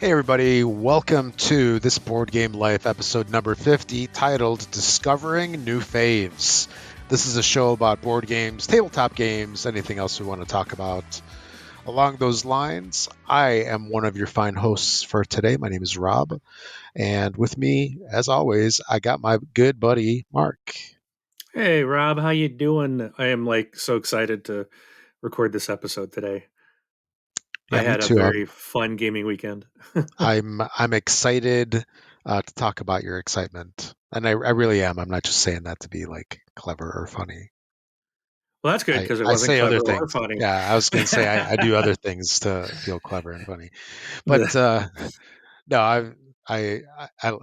Hey everybody, welcome to This Board Game Life episode number 50 titled Discovering New Faves. This is a show about board games, tabletop games, anything else we want to talk about. Along those lines, I am one of your fine hosts for today. My name is Rob, and with me, as always, I got my good buddy, Mark. Hey Rob, how you doing? I am so excited to record this episode today. I Yeah, me had a too. very fun gaming weekend. I'm excited to talk about your excitement, and I really am. I'm not just saying that to be like clever or funny. Well, that's good because it I wasn't say other clever or things. funny. Yeah, I was going to say I do other things to feel clever and funny. But no, I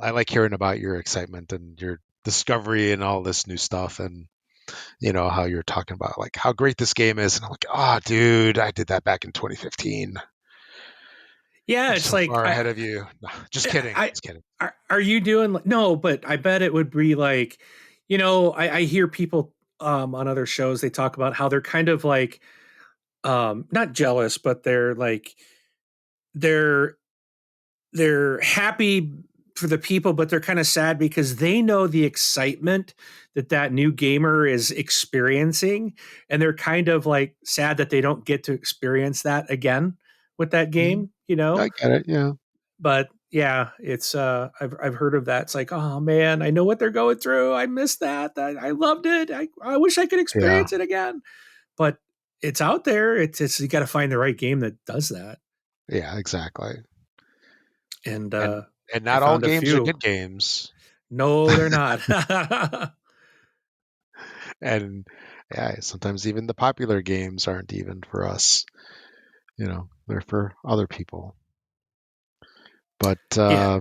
like hearing about your excitement and your discovery and all this new stuff, and how you're talking about like how great this game is, and I'm like, oh, dude, I did that back in 2015. Yeah, I'm it's so like far ahead of you. No, just kidding. I Just kidding. are you doing no? But I bet it would be I hear people on other shows they talk about how they're kind of not jealous, but they're they're happy for the people, but they're kind of sad because they know the excitement that new gamer is experiencing, and they're kind of sad that they don't get to experience that again with that Mhm. game, you know. I get it. Yeah. But yeah, it's I've heard of that. It's like, oh man, I know what they're going through. I missed that. I loved it. I wish I could Yeah. experience it again. But it's out there. It's you got to find the right game that does that. Yeah. Exactly. And And I not all found a games are few. good games. No, they're not. And yeah, sometimes even the popular games aren't even for us. They're for other people. But Yeah.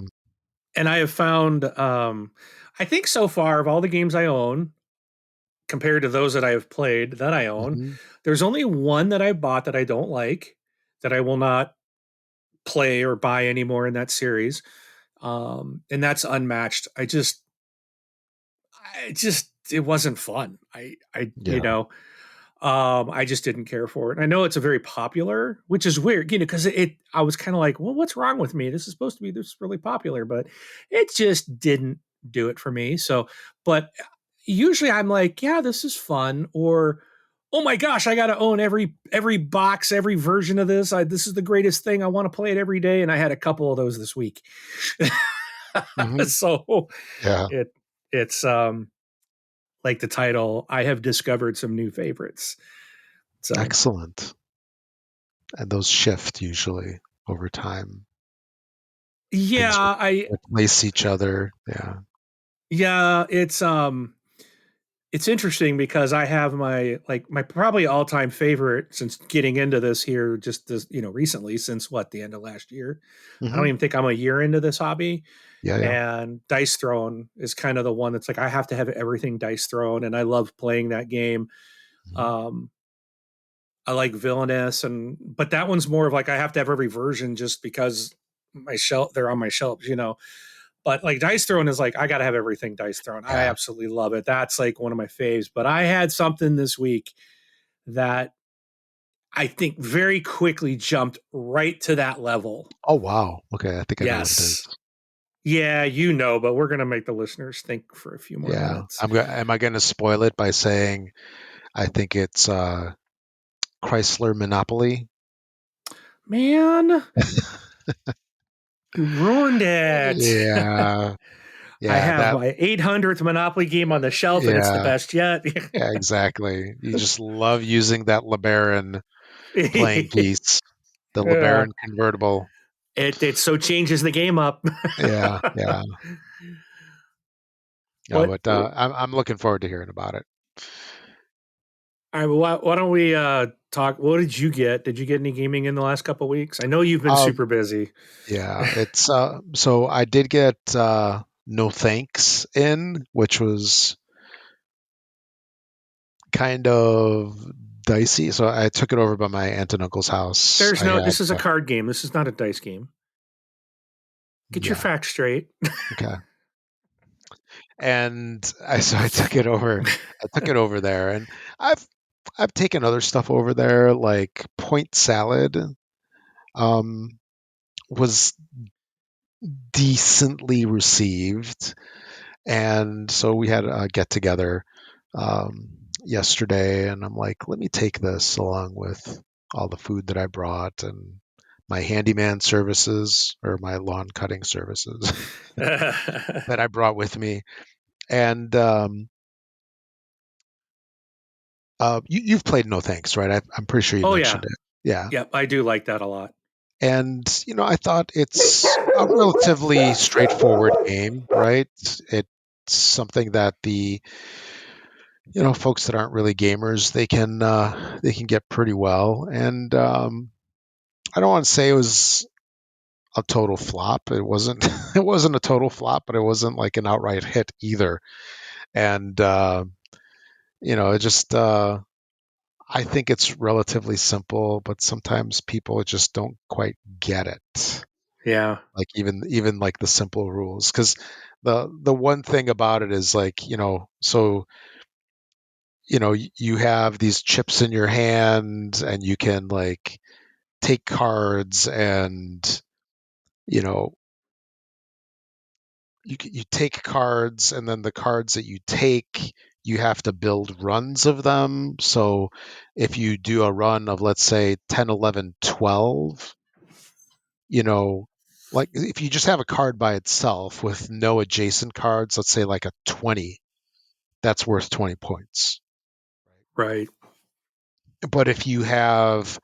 And I have found, I think so far of all the games I own, compared to those that I have played that I own, mhm, there's only one that I bought that I don't like, that I will not play or buy anymore in that series. And that's Unmatched. It wasn't fun. yeah, I just didn't care for it. And I know it's a very popular, which is weird, because I was kind of like, well, what's wrong with me? This is supposed to be this really popular, but it just didn't do it for me. So, but usually I'm like, yeah, this is fun, or oh my gosh, I got to own every box, every version of this. This is the greatest thing. I want to play it every day. And I had a couple of those this week. hmm So yeah, it it's like the title, I have discovered some new favorites. So excellent. And those shift usually over time. Things yeah, I replace each other. Yeah. yeah, it's interesting because I have my probably all-time favorite since getting into this here just this, recently, since the end of last year. I don't hmm even think I'm a year into this hobby. Yeah, yeah. And Dice Throne is kind of the one that's like I have to have everything Dice Throne, and I love playing that game. Mhm. Um I like Villainous, but that one's more of like I have to have every version just because they're on my shelves. But like Dice Throne is like I gotta have everything Dice Throne. I Yeah. absolutely love it. That's like one of my faves. But I had something this week that I think very quickly jumped right to that level. Oh, wow. Okay. I think I know what it is. Yes. Yeah, but we're gonna make the listeners think for a few more Yeah. minutes. Am I going to spoil it by saying I think it's Chrysler Monopoly? Man, you ruined it. Yeah. I Yeah. have my 800th Monopoly game on the shelf, and it's the Yeah. best yet. Yeah, exactly. You just love using that LeBaron playing piece, the Yeah. LeBaron convertible. It so changes the game up. Yeah, yeah. No, what? but I'm looking forward to hearing about it. All right, well, why don't we talk? What did you get? Did you get any gaming in the last couple of weeks? I know you've been Um, super busy. yeah, it's so I did get No Thanks in, which was kind of dicey. So I took it over by my aunt and uncle's house. This is a card game. This is not a dice game. Get your Yeah, facts straight. okay. And I took it over. I took it over there, and I've I've taken other stuff over there, like Point Salad. Um, was decently received. And so we had a get together yesterday, and I'm like, let me take this along with all the food that I brought and my handyman services or my lawn cutting services that I brought with me. And you've played No Thanks, right? I'm pretty sure you Oh yeah. mentioned it. Yeah. Yep, I do like that a lot. And, I thought it's a relatively straightforward game, right? It's something that the folks that aren't really gamers, they can get pretty well. And I don't want to say it was a total flop. It wasn't it wasn't a total flop, but it wasn't like an outright hit either. And it just I think it's relatively simple, but sometimes people just don't quite get it. Yeah. Like even like the simple rules, because the one thing about it is like so you have these chips in your hand and you can like take cards and you know you take cards, and then the cards that you take, you have to build runs of them. So if you do a run of, let's say, 10, 11, 12, you know like if you just have a card by itself with no adjacent cards, let's say like a 20, that's worth 20 points. Right. But if you have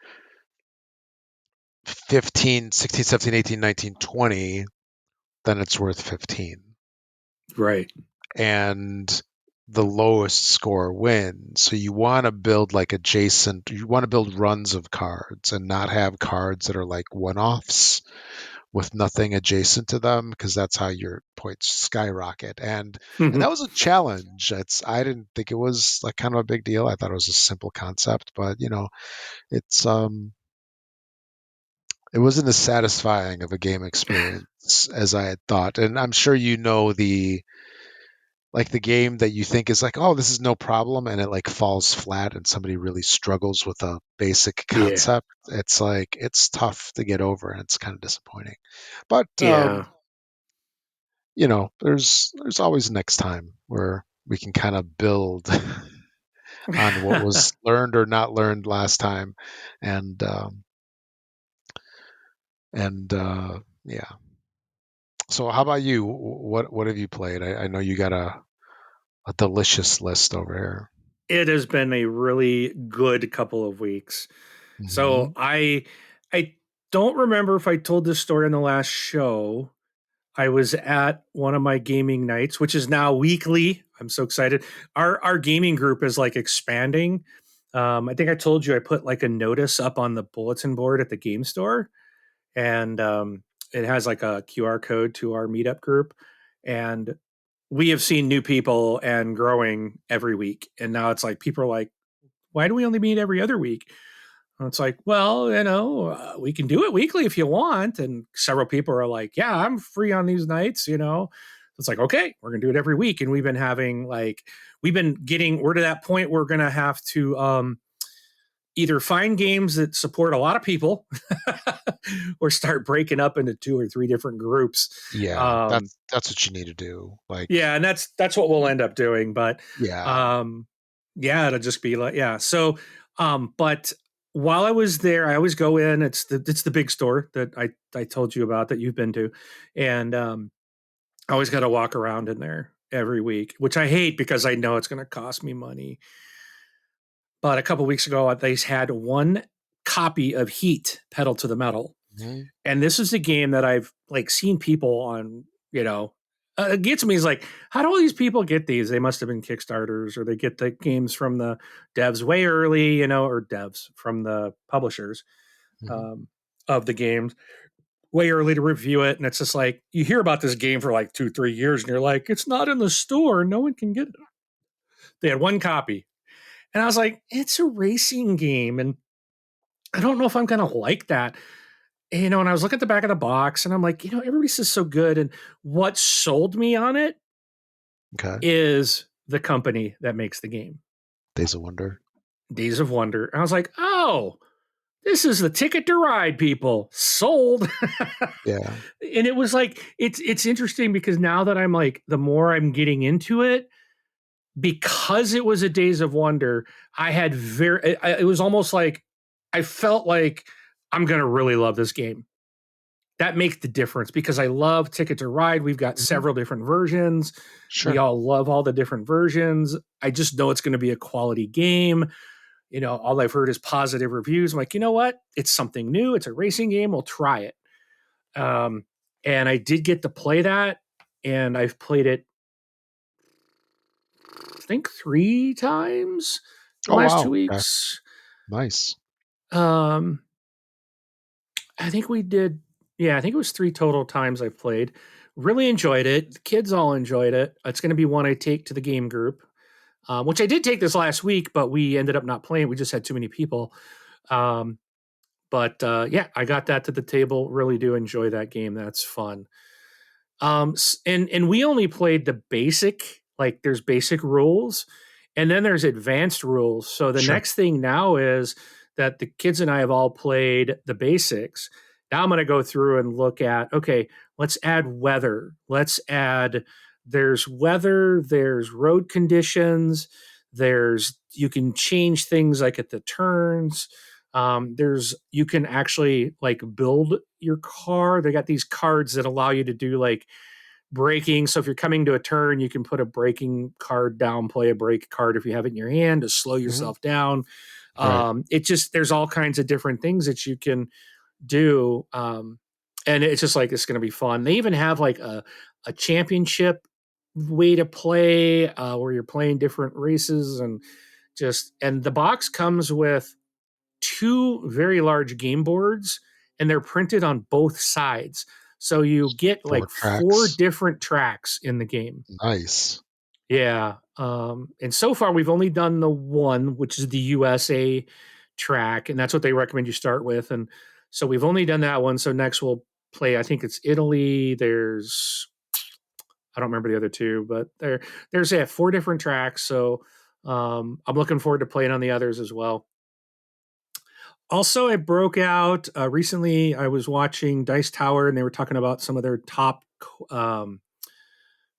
15, 16, 17, 18, 19, 20, then it's worth 15. Right. And the lowest score wins. So you want to build like you want to build runs of cards and not have cards that are like one-offs with nothing adjacent to them, because that's how your points skyrocket. And that was a challenge. I didn't think it was like kind of a big deal. I thought it was a simple concept, but it's it wasn't as satisfying of a game experience as I had thought. And I'm sure the game that you think is like, oh, this is no problem, and it like falls flat and somebody really struggles with a basic Yeah. concept. It's like it's tough to get over, and it's kind of disappointing. But Yeah. there's always next time where we can kind of build on what was learned or not learned last time. And yeah. So how about you? What have you played? I know you got a delicious list over here. It has been a really good couple of weeks. So Hmm. I don't remember if I told this story on the last show. I was at one of my gaming nights, which is now weekly. I'm so excited. Our gaming group is like expanding. I think I told you I put like a notice up on the bulletin board at the game store, and it has like a QR code to our meetup group. And we have seen new people and growing every week. And now it's like people are like, why do we only meet every other week? And it's like, well, we can do it weekly if you want. And several people are like, yeah, I'm free on these nights. It's like, okay, we're going to do it every week. And we've been getting, we're to that point where we're going to have to either find games that support a lot of people or start breaking up into two or three different groups. Yeah, Um, that's what you need to do. Like, yeah, and that's what we'll end up doing. But yeah. um, yeah, it'll just be like, yeah. So but while I was there, I always go in. It's the big store that I told you about that you've been to, and I always got to walk around in there every week, which I hate because I know it's going to cost me money. But a couple weeks ago, they had one copy of Heat Pedal to the Metal, Mhm. and this is a game that I've like seen people on. It gets me is like, how do all these people get these? They must have been Kickstarters, or they get the games from the devs way early, or devs from the publishers Mhm. um, of the games way early to review it. And it's just like you hear about this game for like 2-3 years, and you're like, it's not in the store, no one can get it. They had one copy, and I was like, it's a racing game, and I don't know if I'm gonna like that. And I was looking at the back of the box, and I'm like, everybody says so good. And what sold me on it Okay. is the company that makes the game, Days of Wonder. Days of Wonder. And I was like, oh, this is the Ticket to Ride, people. Sold. Yeah. And it was like, it's interesting because now that I'm like, the more I'm getting into it, because it was a Days of Wonder, I had it was almost like I felt like I'm going to really love this game. That makes the difference because I love Ticket to Ride. We've got Mhm. several different versions. We Sure. all love all the different versions. I just know it's going to be a quality game. All I've heard is positive reviews. I'm like, you know what? It's something new. It's a racing game. We'll try it. Um, and I did get to play that, and I've played it, I think, 3 times the Oh, last wow. 2 Okay. weeks. Nice. Um, I think we did, yeah, I think it was 3 total times I've played. Really enjoyed it. The kids all enjoyed it. It's going to be one I take to the game group, which I did take this last week, but we ended up not playing. We just had too many people. Um, but yeah, I got that to the table. Really do enjoy that game. That's fun. And we only played the basic, like there's basic rules, and then there's advanced rules. So the Sure. next thing now is that the kids and I have all played the basics. Now I'm going to go through and look at, okay, let's add weather. Let's add, there's weather, there's road conditions, there's, you can change things like at the turns. There's, you can actually like build your car. They got these cards that allow you to do like braking. So if you're coming to a turn, you can put a braking card down, play a brake card if you have it in your hand to slow Mhm. yourself down. Right. It just, there's all kinds of different things that you can do. And it's just like, it's going to be fun. They even have like a championship way to play where you're playing different races and the box comes with 2 very large game boards and they're printed on both sides. So you get 4 like 4 tracks. different tracks in the game. Nice. Yeah. And so far we've only done the one, which is the USA track, and that's what they recommend you start with. And so we've only done that one. So next we'll play, I think it's Italy. I don't remember the other 2, but there's 4 different tracks. So I'm looking forward to playing on the others as well. Also, I broke out recently. I was watching Dice Tower, and they were talking about some of their top um,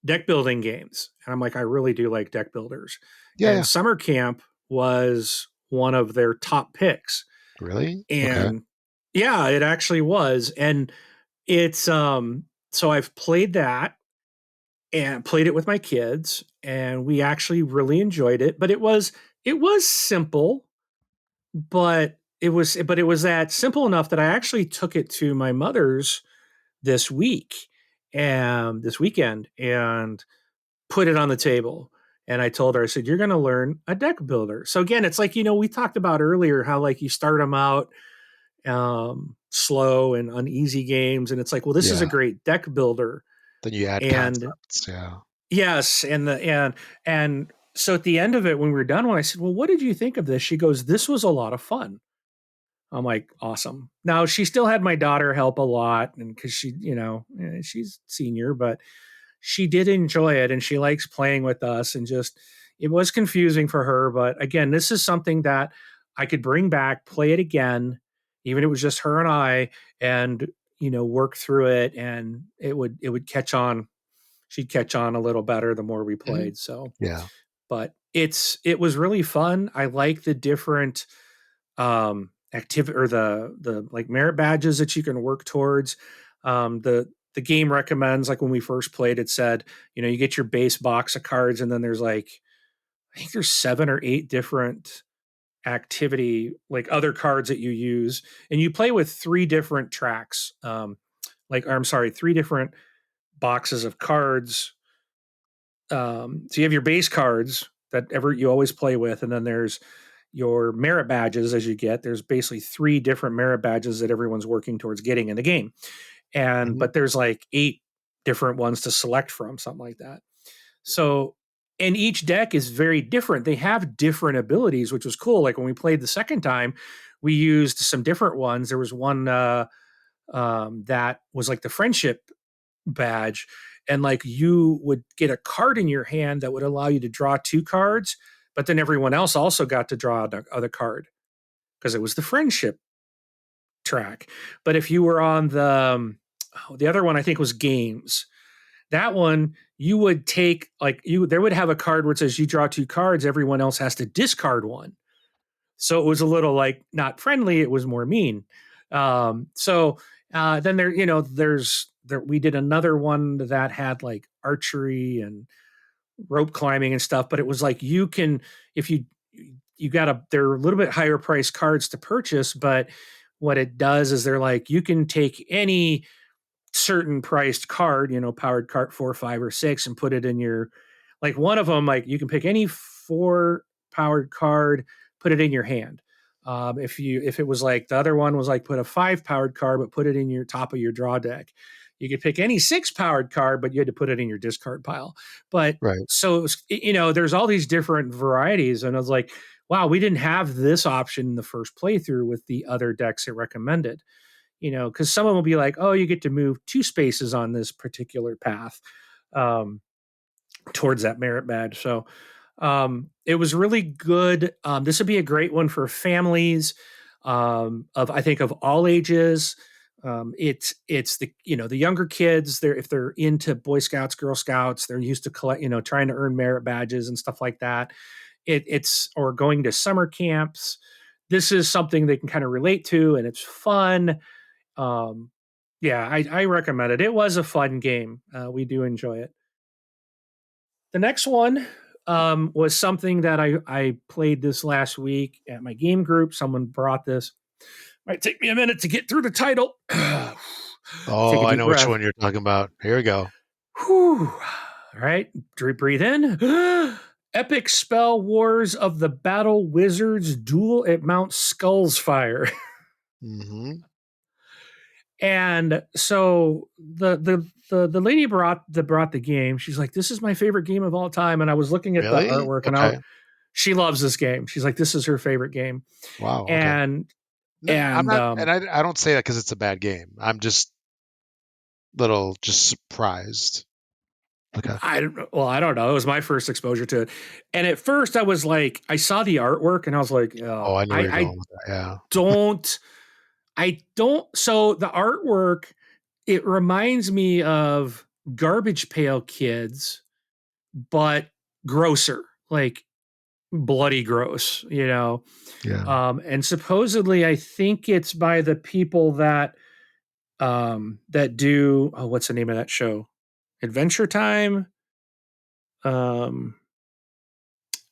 deck building games. And I'm like, I really do like deck builders. Yeah, And yeah. Summer Camp was one of their top picks. Really? Okay. And yeah, it actually was. And it's so I've played that and played it with my kids, and we actually really enjoyed it. But it was simple, but it was that simple enough that I actually took it to my mother's this week and this weekend and put it on the table. And I told her, I said, you're going to learn a deck builder. So again, it's like, we talked about earlier how like you start them out slow and uneasy games. And it's like, well, this is a Yeah. great deck builder. Then you add And concepts. Yeah. yes. And so at the end of it, when we were done, when I said, well, what did you think of this? She goes, this was a lot of fun. I'm like, awesome. Now she still had my daughter help a lot, and because she, she's senior, but she did enjoy it, and she likes playing with us. And just, it was confusing for her, but again, this is something that I could bring back, play it again, even if it was just her and I, and work through it, and it would catch on. She'd catch on a little better the more we Mhm. played. So, Yeah. but it was really fun. I like the different activity or the like merit badges that you can work towards. The game recommends, like when we first played, it said, you get your base box of cards, and then there's like, I think there's 7 or 8 different activity, like other cards that you use, and you play with 3 different tracks. Or I'm sorry, 3 different boxes of cards. So you have your base cards that you always play with, and then there's your merit badges as you get. There's basically 3 different merit badges that everyone's working towards getting in the game. And Mhm. but there's like 8 different ones to select from, something like that. So, and each deck is very different. They have different abilities, which was cool. Like when we played the second time, we used some different ones. There was one that was like the friendship badge, and like you would get a card in your hand that would allow you to draw 2 cards, but then everyone else also got to draw another card because it was the friendship track. But if you were on the other one, I think was games. That one, you would take there would have a card where it says you draw 2 cards, everyone else has to discard one. So it was a little like not friendly, it was more mean. Then we did another one that had like archery and rope climbing and stuff, but it was like you can, if you got they're a little bit higher price cards to purchase, but what it does is they're like you can take any certain priced card, powered card 4, 5, or 6, and put it in your, like one of them, like you can pick any 4 powered card, put it in your hand. If it was like the other one was like put a 5 powered card, but put it in your top of your draw deck. You could pick any 6 powered card, but you had to put it in your discard pile. But Right. so it was, there's all these different varieties, and I was like, wow, we didn't have this option in the first playthrough with the other decks it recommended. Because someone will be like, oh, you get to move 2 spaces on this particular path towards that merit badge. So it was really good. This would be a great one for families I think of all ages. It's the younger kids. If they're into Boy Scouts, Girl Scouts, they're used to trying to earn merit badges and stuff like that. It's or going to summer camps. This is something they can kind of relate to, and it's fun. Yeah, I recommend it. It was a fun game. We do enjoy it. The next one was something that I played this last week at my game group. Someone brought this. Might take me a minute to get through the title. Oh, I know which one you're talking about. Here we go. Whew. All right, breathe in. Epic Spell Wars of the Battle Wizards Duel at Mount Skullzfyre. Mm-hmm. And so the lady brought the game. She's like, "This is my favorite game of all time." And I was looking at the artwork, and she loves this game. She's like, "This is her favorite game." Wow. Okay. And I'm not, and I don't say that because it's a bad game. I'm just surprised. Okay. I don't know. It was my first exposure to it, and at first I was like, I saw the artwork, and I was like, "Oh, I know where you're going with that." Yeah. I don't. So the artwork, it reminds me of Garbage Pail Kids, but grosser, like bloody gross, Yeah. And supposedly, I think it's by the people that do what's the name of that show? Adventure Time. And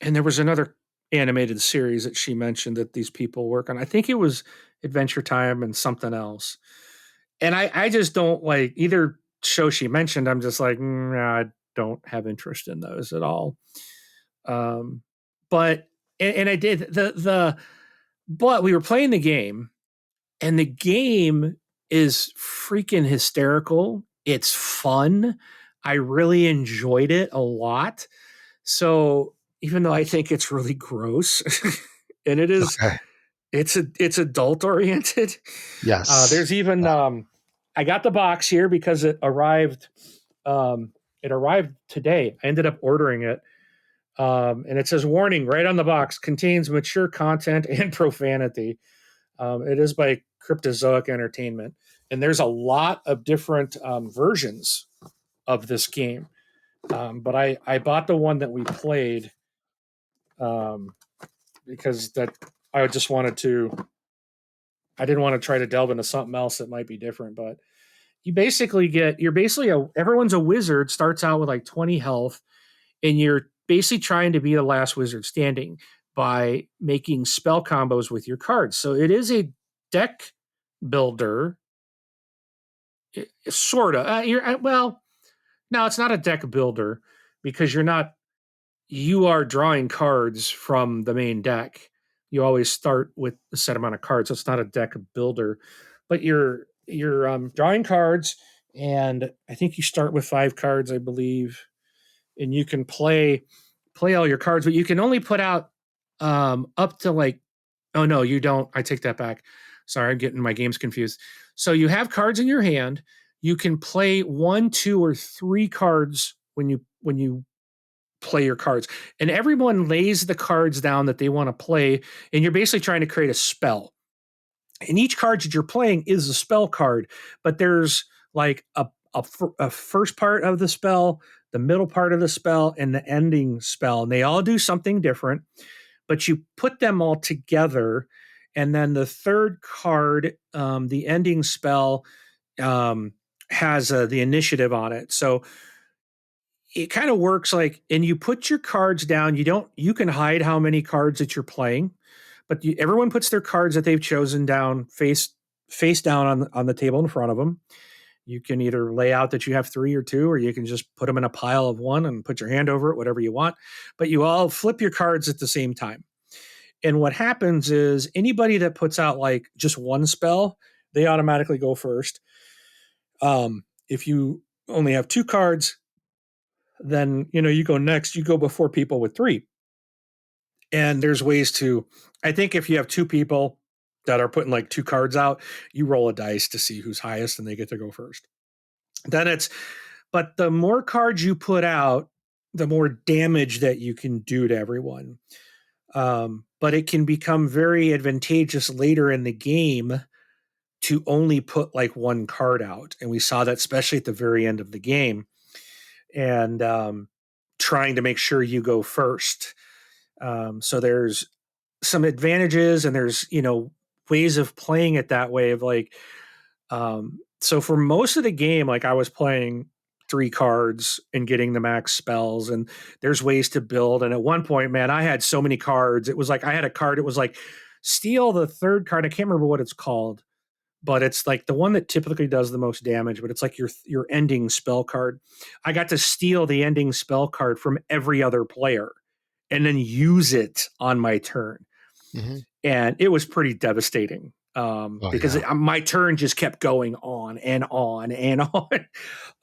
there was another animated series that she mentioned that these people work on. I think it was Adventure Time and something else. And I just don't like either show she mentioned. I'm just like, I don't have interest in those at all. But I did but we were playing the game, and the game is freaking hysterical. It's fun. I really enjoyed it a lot. So even though I think it's really gross, and it is, okay. it's adult oriented. Yes. There's even I got the box here because it arrived. It arrived today. I ended up ordering it, and it says warning right on the box: contains mature content and profanity. It is by Cryptozoic Entertainment, and there's a lot of different versions of this game. But I bought the one that we played because that I just wanted to. I didn't want to try to delve into something else that might be different, but everyone's a wizard, starts out with like 20 health, and you're basically trying to be the last wizard standing by making spell combos with your cards. So it is a deck builder, sort of. No, it's not a deck builder because you are drawing cards from the main deck. You always start with a set amount of cards. So it's not a deck builder, but you're drawing cards, and I think you start with 5 cards, I believe, and you can play all your cards, but you can only put out up to like, oh no, you don't. I take that back. Sorry, I'm getting my games confused. So you have cards in your hand. You can play 1, 2, or 3 cards when you play your cards, and everyone lays the cards down that they want to play, and you're basically trying to create a spell. And each card that you're playing is a spell card, but there's like a first part of the spell, the middle part of the spell, and the ending spell. And they all do something different, but you put them all together. And then the third card, the ending spell, has the initiative on it. So it kind of works like, and you put your cards down. You can hide how many cards that you're playing, but everyone puts their cards that they've chosen down face down on the table in front of them. You can either lay out that you have 3 or 2, or you can just put them in a pile of 1 and put your hand over it, whatever you want. But you all flip your cards at the same time. And what happens is anybody that puts out like just one spell, they automatically go first. If you only have 2 cards, then you go next. You go before people with 3. And there's ways to, I think if you have 2 people that are putting like 2 cards out, you roll a dice to see who's highest and they get to go first. But the more cards you put out, the more damage that you can do to everyone. But it can become very advantageous later in the game to only put like 1 card out. And we saw that especially at the very end of the game. And trying to make sure you go first. So there's some advantages, and there's ways of playing it that way of like so for most of the game, like I was playing 3 cards and getting the max spells, and there's ways to build. And at one point, man, I had so many cards. It was like I had a card, it was like steal the 3rd card. I can't remember what it's called, but it's like the one that typically does the most damage, but it's like your ending spell card. I got to steal the ending spell card from every other player and then use it on my turn. Mm-hmm. And it was pretty devastating because my turn just kept going on and on and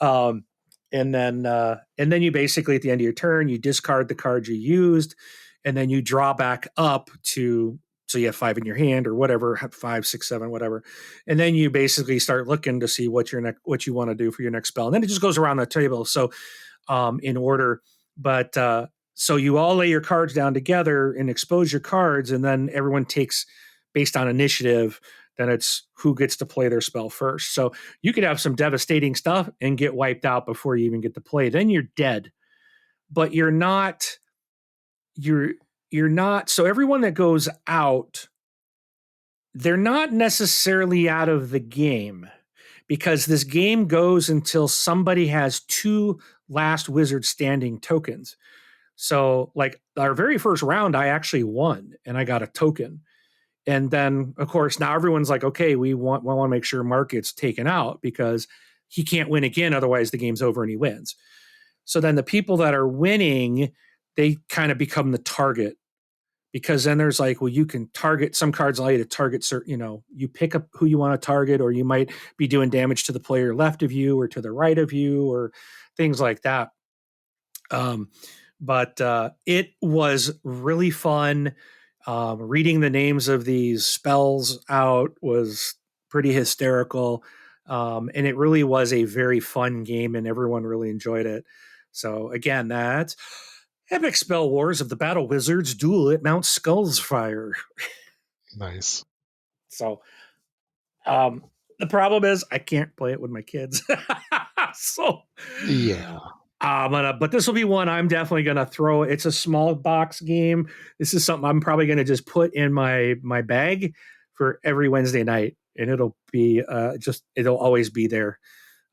on. And then you basically at the end of your turn, you discard the card you used, and then you draw back up to, so you have 5 in your hand or whatever, 5, 6, 7, whatever. And then you basically start looking to see what you want to do for your next spell. And then it just goes around the table. So in order, but so you all lay your cards down together and expose your cards, and then everyone takes based on initiative. Then it's who gets to play their spell first. So you could have some devastating stuff and get wiped out before you even get to play. Then you're dead. But you're not. So everyone that goes out, they're not necessarily out of the game, because this game goes until somebody has 2 last wizard standing tokens. So like our very first round, I actually won and I got a token. And then of course now everyone's like, okay, we want to make sure Mark gets taken out because he can't win again. Otherwise the game's over and he wins. So then the people that are winning, they kind of become the target, because then there's like, well, you can target, some cards allow you to target certain, you pick up who you want to target, or you might be doing damage to the player left of you or to the right of you or things like that. But it was really fun. Reading the names of these spells out was pretty hysterical. And it really was a very fun game, and everyone really enjoyed it. So again, that's Epic Spell Wars of the Battle Wizards Duel at Mount Skullzfyre. Nice. So the problem is I can't play it with my kids. So yeah. But this will be one I'm definitely gonna throw. It's a small box game. This is something I'm probably gonna just put in my bag for every Wednesday night, and it'll be it'll always be there.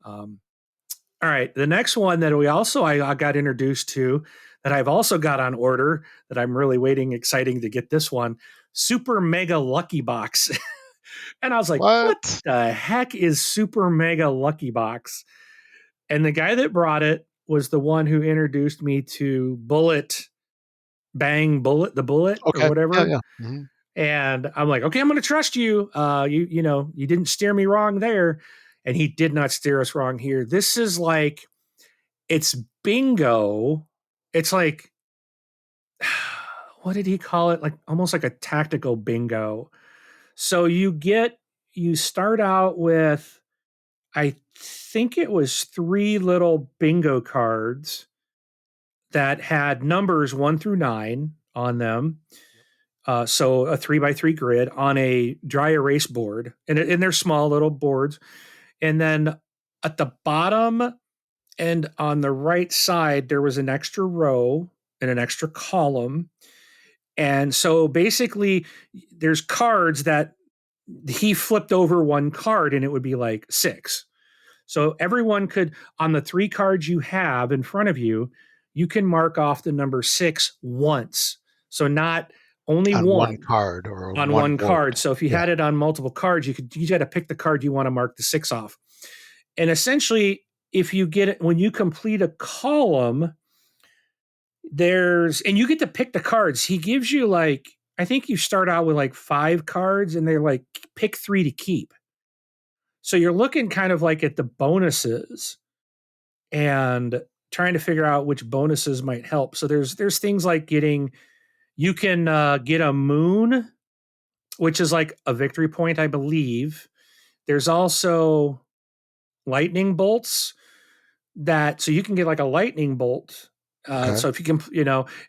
All right, the next one that I got introduced to, that I've also got on order, that I'm really exciting to get this one, Super Mega Lucky Box. And I was like, what the heck is Super Mega Lucky Box? And the guy that brought it was the one who introduced me to Bullet, the Bullet, okay. or whatever. Yeah. Mm-hmm. And I'm like, okay, I'm going to trust you. You didn't steer me wrong there. And he did not steer us wrong here. This is like, it's bingo. It's like, what did he call it? Like almost like a tactical bingo. So you start out with, I think it was 3 little bingo cards that had numbers 1 through 9 on them. So a 3x3 grid on a dry erase board, and they're small little boards. And then at the bottom and on the right side, there was an extra row and an extra column. And so basically, there's cards that he flipped over one card and it would be like 6. So everyone could, on the 3 cards you have in front of you, you can mark off the number 6 once. So not only On one one card or on one one board. card. So if you Yeah. had it on multiple cards, you had to pick the card you want to mark the 6 off. And essentially, if you get it, when you complete a column, and you get to pick the cards. He gives you like, I think you start out with like 5 cards and they're like, pick 3 to keep. So you're looking kind of like at the bonuses and trying to figure out which bonuses might help. So there's things like you can get a moon, which is like a victory point, I believe. There's also lightning bolts so you can get like a lightning bolt. Okay. So if you can,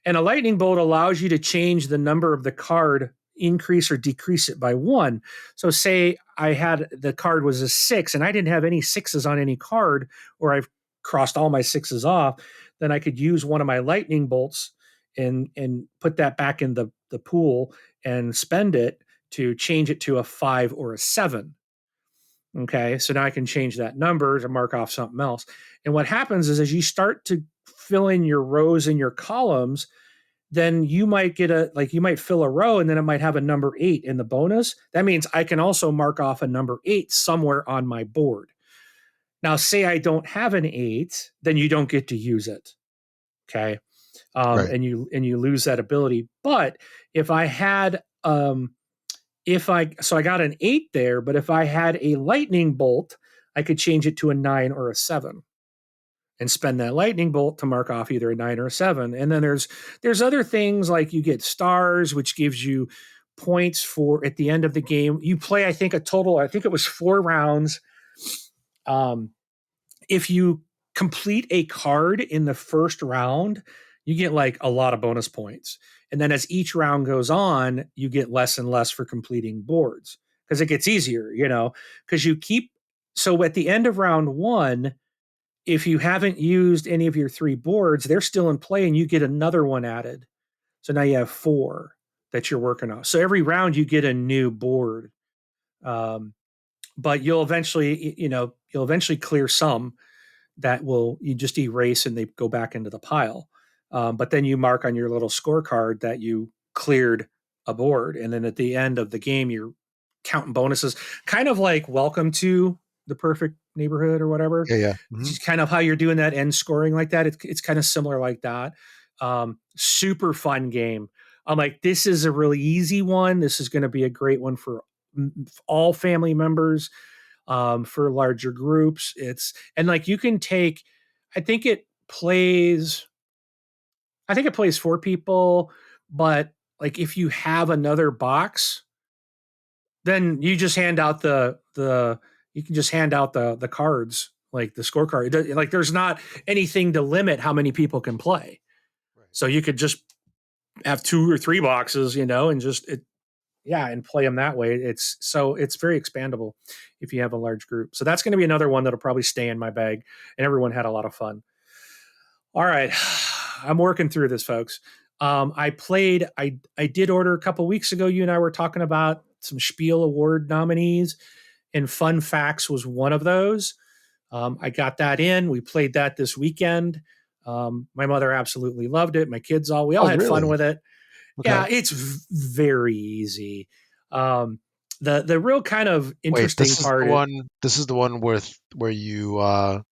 and a lightning bolt allows you to change the number of the card, increase or decrease it by 1. So say I had the card was a 6 and I didn't have any 6s on any card, or I've crossed all my 6s off, then I could use one of my lightning bolts and put that back in the pool and spend it to change it to a 5 or a 7. Okay, so now I can change that number to mark off something else. And what happens is as you start to fill in your rows and your columns, then you might you might fill a row and then it might have a number 8 in the bonus. That means I can also mark off a number 8 somewhere on my board. Now, say I don't have an 8, then you don't get to use it. Okay. Right. And you lose that ability. But if I had so I got an 8 there, but if I had a lightning bolt, I could change it to a 9 or a 7 and spend that lightning bolt to mark off either a 9 or a 7. And then there's other things like you get stars, which gives you points for at the end of the game. You play, I think it was 4 rounds. If you complete a card in the first round, you get like a lot of bonus points. And then as each round goes on, you get less and less for completing boards because it gets easier, because you keep. So at the end of round 1, if you haven't used any of your 3 boards, they're still in play and you get another one added. So now you have 4 that you're working on. So every round you get a new board. But you'll eventually clear some that you just erase and they go back into the pile. But then you mark on your little scorecard that you cleared a board. And then at the end of the game, you're counting bonuses, kind of like Welcome to the Perfect Neighborhood or whatever. Yeah. It's just kind of how you're doing that end scoring like that. It's kind of similar like that. Super fun game. I'm like, this is a really easy one. This is going to be a great one for all family members. For larger groups. And like you can take, I think it plays 4 people, but like if you have another box, then you just hand out you can just hand out the cards, like the scorecard. Like there's not anything to limit how many people can play. Right. So you could just have 2 or 3 boxes, and just and play them that way. It's very expandable if you have a large group. So that's going to be another one that'll probably stay in my bag, and everyone had a lot of fun. All right. I'm working through this, folks. I did order a couple weeks ago. You and I were talking about some Spiel Award nominees, and Fun Facts was one of those. I got that in. We played that this weekend. My mother absolutely loved it. My kids we all had really? fun with it. Okay. Yeah, it's very easy. The real kind of interesting part. This is the one where you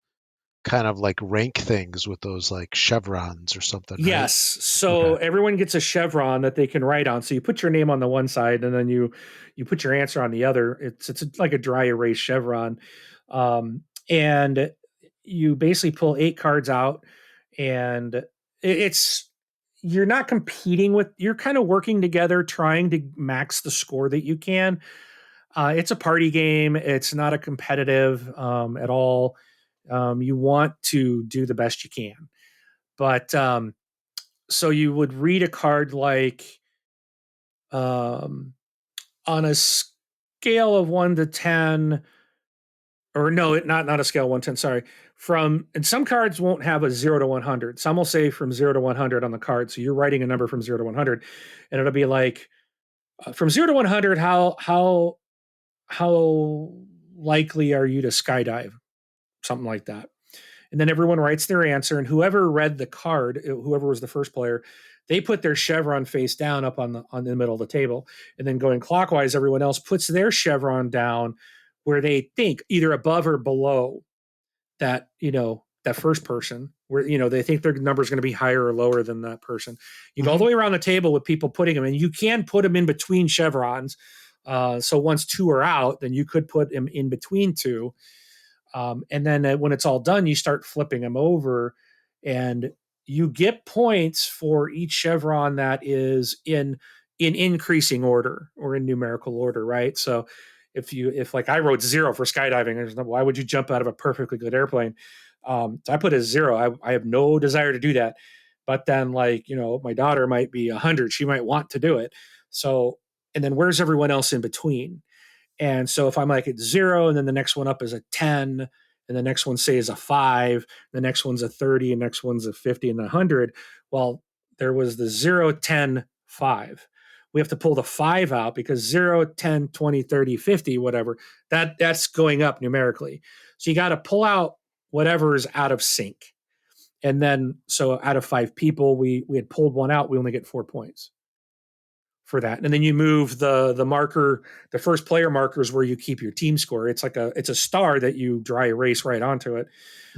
kind of like rank things with those like chevrons or something. Yes. Right? So everyone gets a chevron that they can write on. So you put your name on the one side, and then you put your answer on the other. It's like a dry erase chevron, and you basically pull 8 cards out, and you're not competing you're kind of working together, trying to max the score that you can. It's a party game. It's not a competitive at all. You want to do the best you can. But so you would read a card like um, on a scale of 1 to 10, or no, not a scale of 1 to 10, sorry. And some cards won't have a 0 to 100. Some will say from 0 to 100 on the card. So you're writing a number from 0 to 100, and it'll be like, from 0 to 100, how likely are you to skydive? Something like that. And then everyone writes their answer, and whoever read the card, whoever was the first player, they put their chevron face down up on the middle of the table. And then going clockwise, everyone else puts their chevron down where they think, either above or below that, that first person, where, they think their number is going to be higher or lower than that person. You go all the way around the table with people putting them, and you can put them in between chevrons. So once two are out, then you could put them in between two. And then when it's all done, you start flipping them over, and you get points for each chevron that is in increasing order or in numerical order, right? So if like I wrote 0 for skydiving, why would you jump out of a perfectly good airplane? So I put a 0. I have no desire to do that. But then, like, my daughter might be 100. She might want to do it. So, and then where's everyone else in between? And so if I'm like at 0, and then the next one up is a 10, and the next one say is a 5, the next one's a 30, and next one's a 50 and a 100. Well, there was the 0, 10, 5. We have to pull the 5 out because 0, 10, 20, 30, 50, whatever, that's going up numerically. So you got to pull out whatever is out of sync. And then, so out of 5 people, we had pulled one out, we only get 4 points for that. And then you move the marker, the first player markers where you keep your team score. It's a star that you dry erase right onto it.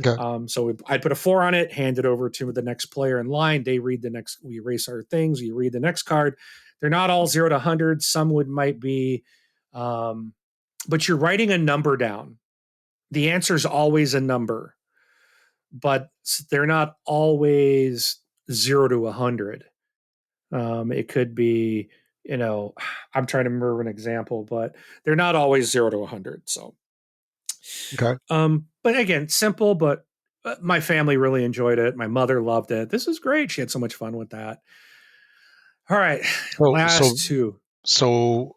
Okay. So I'd put a 4 on it, hand it over to the next player in line. They read the next, we erase our things, you read the next card. They're not all 0 to 100. Some might be, but you're writing a number down. The answer is always a number, but they're not always 0 to 100. It could be, I'm trying to remember an example, but they're not always 0 to 100. So, Okay. But again, simple, but my family really enjoyed it. My mother loved it. This is great. She had so much fun with that. All right. Last two. So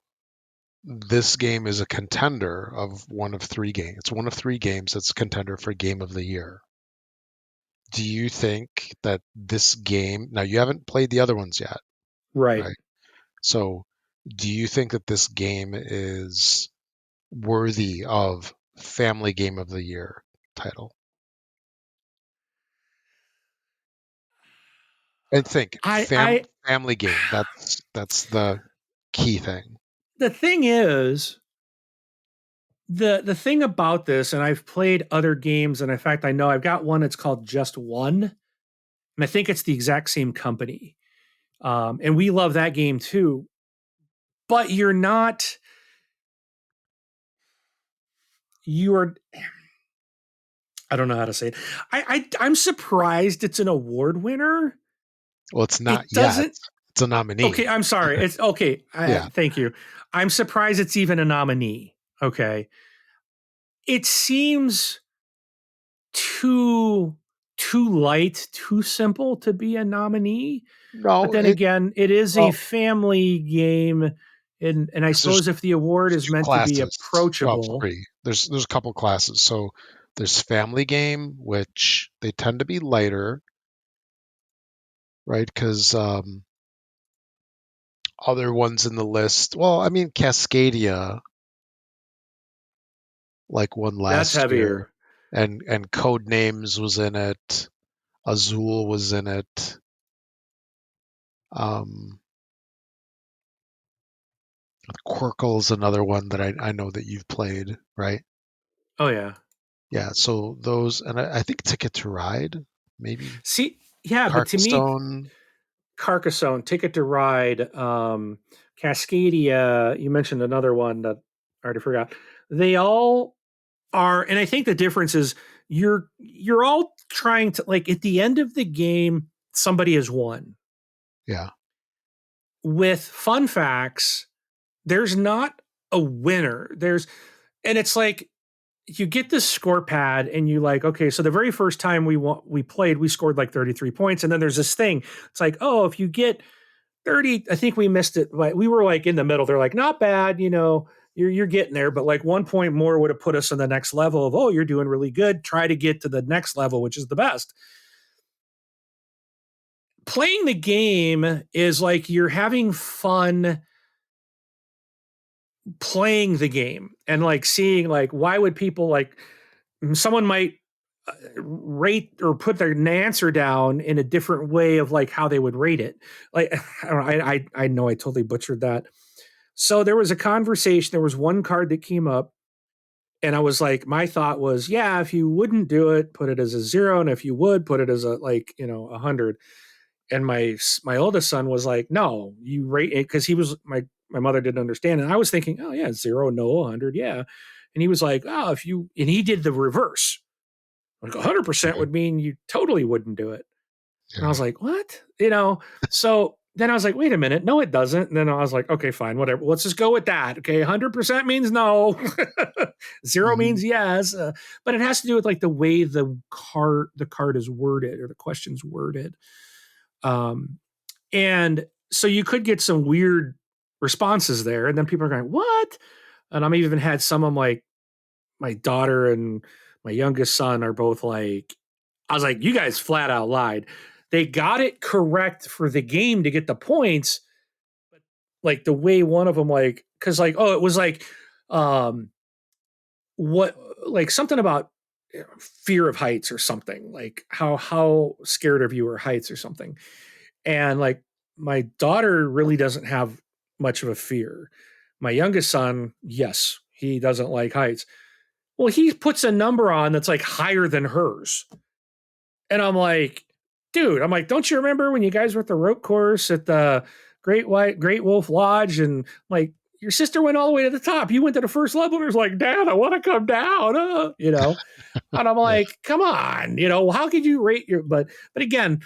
this game is a contender of one of 3 games. It's one of 3 games that's a contender for Game of the Year. Do you think that this game, now you haven't played the other ones yet, Right. So do you think that this game is worthy of Family Game of the Year title? And think family game. That's the key thing. The thing is, the thing about this, and I've played other games, and in fact, I know I've got one that's called Just One, and I think it's the exact same company. And we love that game too. But you're I don't know how to say it. I'm surprised it's an award winner. Well, it's not yet. It's a nominee. Okay, I'm sorry. It's okay. Thank you. I'm surprised it's even a nominee. Okay. It seems too light, too simple to be a nominee. No, but then again, it is a family game, and I suppose if the award is meant to be approachable, there's a couple classes. So there's family game, which they tend to be lighter, right? Because other ones in the list, well, I mean, Cascadia, like one last that's heavier. year, and Codenames was in it. Azul was in it. Quirkle is another one that I know that you've played, right? Oh yeah. Yeah, so those, and I think Ticket to Ride, maybe. See, yeah, but to me, Carcassonne, Ticket to Ride, Cascadia, you mentioned another one that I already forgot. They all are, and I think the difference is you're all trying to, like, at the end of the game, somebody has won. Yeah. With Fun Facts, there's not a winner. And it's like, you get this score pad and you like, okay, so the very first time we played, we scored like 33 points. And then there's this thing. It's like, oh, if you get 30, I think we missed it. We were like in the middle. They're like, not bad, you're getting there, but like 1 point more would have put us on the next level of, oh, you're doing really good. Try to get to the next level, which is the best. Playing the game is like you're having fun playing the game and like seeing like why would people like someone might rate or put their answer down in a different way of like how they would rate it. Like I don't know, I know I totally butchered that. So there was a conversation. There was one card that came up, and I was like, my thought was, yeah, if you wouldn't do it, put it as a 0, and if you would, put it as a 100. And my oldest son was like, no, you rate it, because he was my mother didn't understand, and I was thinking, oh yeah, 0, no, 100, yeah. And he was like, oh, and he did the reverse. Like 100% would mean you totally wouldn't do it. And I was like, what? So then I was like, wait a minute. No, it doesn't. And then I was like, okay, fine, whatever. Let's just go with that. Okay. 100% means no. 0 means yes. But it has to do with like the way the card is worded or the question's worded. And so you could get some weird responses there. And then people are going, what? And I'm even had some of like my daughter and my youngest son are both like, I was like, you guys flat out lied. They got it correct for the game to get the points, but like the way one of them like, because like, oh, it was like, what, like something about fear of heights or something, like how scared of you are heights or something. And like my daughter really doesn't have much of a fear. My youngest son, yes, he doesn't like heights. Well, he puts a number on that's like higher than hers. And I'm like, dude, don't you remember when you guys were at the rope course at the Great Wolf Lodge? And like, your sister went all the way to the top. You went to the first level and was like, Dad, I want to come down. And I'm like, come on, how could you rate but again,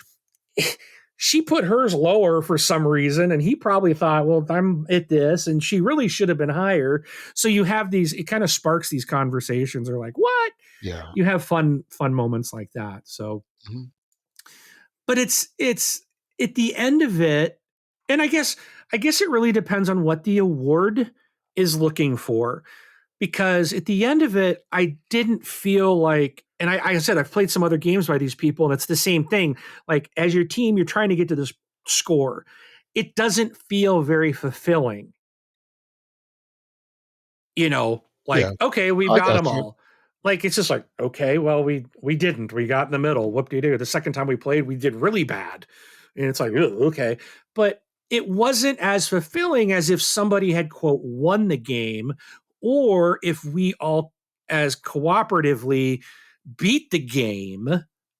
she put hers lower for some reason, and he probably thought, well, I'm at this, and she really should have been higher. So you have it kind of sparks these conversations. Or like, what? Yeah. You have fun moments like that. So, but it's at the end of it, and I guess it really depends on what the award is looking for. Because at the end of it, I didn't feel like, and I said, I've played some other games by these people, and it's the same thing. Like, as your team, you're trying to get to this score. It doesn't feel very fulfilling. Okay, we've got them all. Like, it's just like, okay, well, we didn't. We got in the middle. Whoop-de-doo. The second time we played, we did really bad. And it's like, okay. But it wasn't as fulfilling as if somebody had, quote, won the game, or if we all as cooperatively beat the game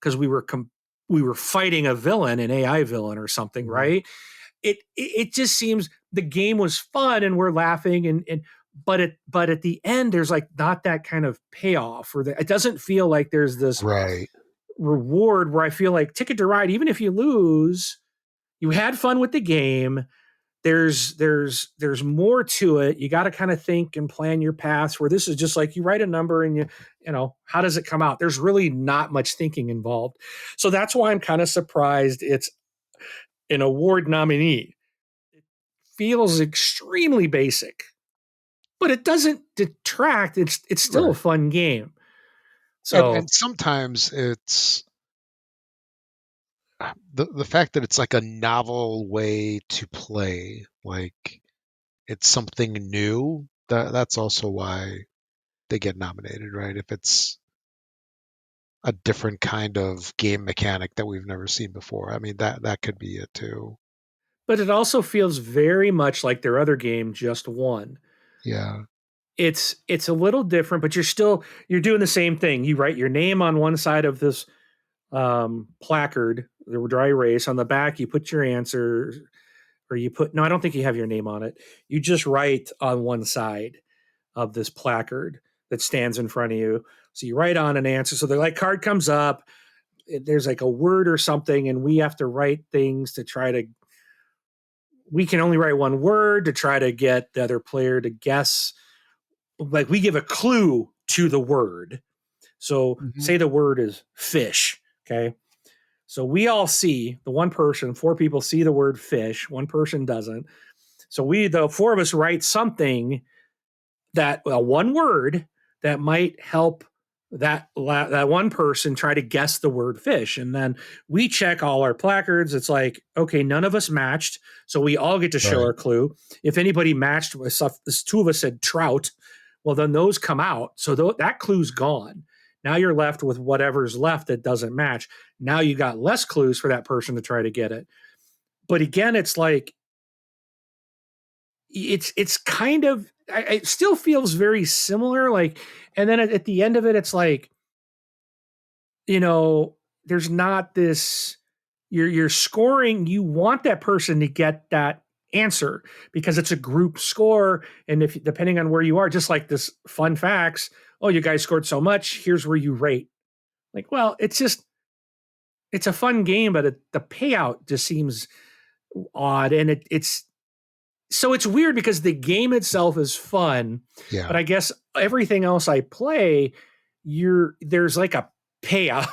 because we were fighting a villain, an AI villain or something, right? It just seems the game was fun and we're laughing but at the end there's like not that kind of payoff, or it doesn't feel like there's this reward where I feel like Ticket to Ride, even if you lose, you had fun with the game. There's more to it. You got to kind of think and plan your paths, where this is just like you write a number and how does it come out? There's really not much thinking involved. So that's why I'm kind of surprised it's an award nominee. It feels extremely basic, but it doesn't detract. It's still a fun game. So and sometimes it's the fact that it's like a novel way to play, like it's something new. That's also why they get nominated, right? If it's a different kind of game mechanic that we've never seen before, I mean that could be it too. But it also feels very much like their other game just won. Yeah. It's a little different, but you're doing the same thing. You write your name on one side of this placard, the dry erase. On the back, you put your answer, or no, I don't think you have your name on it. You just write on one side of this placard that stands in front of you. So you write on an answer. So the card comes up, there's like a word or something, and we have to write things to try to, we can only write one word to try to get the other player to guess. Like, we give a clue to the word. So say the word is fish. Okay. So we all see the one person, 4 people see the word fish, one person doesn't. So the 4 of us write something that one word that might help that one person try to guess the word fish. And then we check all our placards. It's like, okay, none of us matched. So we all get to show Right. our clue. If anybody matched with stuff, 2 of us said trout, well, then those come out. So that clue's gone. Now you're left with whatever's left that doesn't match. Now you got less clues for that person to try to get it. But again, it's like, it's kind of, it still feels very similar. Like, and then at the end of it, it's like, there's not this, you're scoring, you want that person to get that answer because it's a group score. And if, depending on where you are, just like this fun facts, oh, you guys scored so much, here's where you rate. Like, well, it's a fun game, but the payout just seems odd. And it's weird because the game itself is fun, Yeah. but I guess everything else I play, there's like a payout.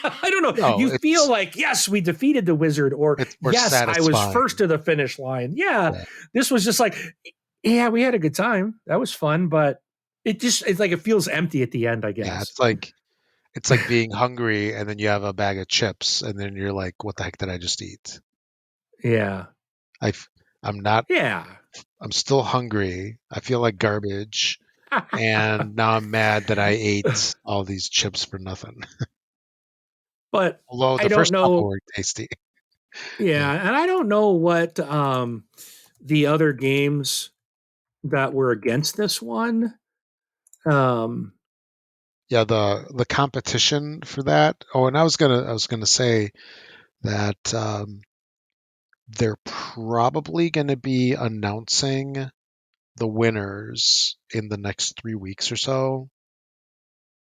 I don't know. No, You feel like, yes, we defeated the wizard, or it's more yes, I was satisfying. first to the finish line. Yeah. This was just like, yeah, we had a good time. That was fun, but it's like it feels empty at the end, I guess. Yeah, it's like being hungry and then you have a bag of chips and then you're like, what the heck did I just eat? Yeah. I'm not. Yeah. I'm still hungry. I feel like garbage, and now I'm mad that I ate all these chips for nothing. But Although I the don't first couple know. were tasty. Yeah, and I don't know what the other games that were against this one. Yeah, the competition for that. Oh, and I was gonna say that they're probably gonna be announcing the winners in the next 3 weeks or so.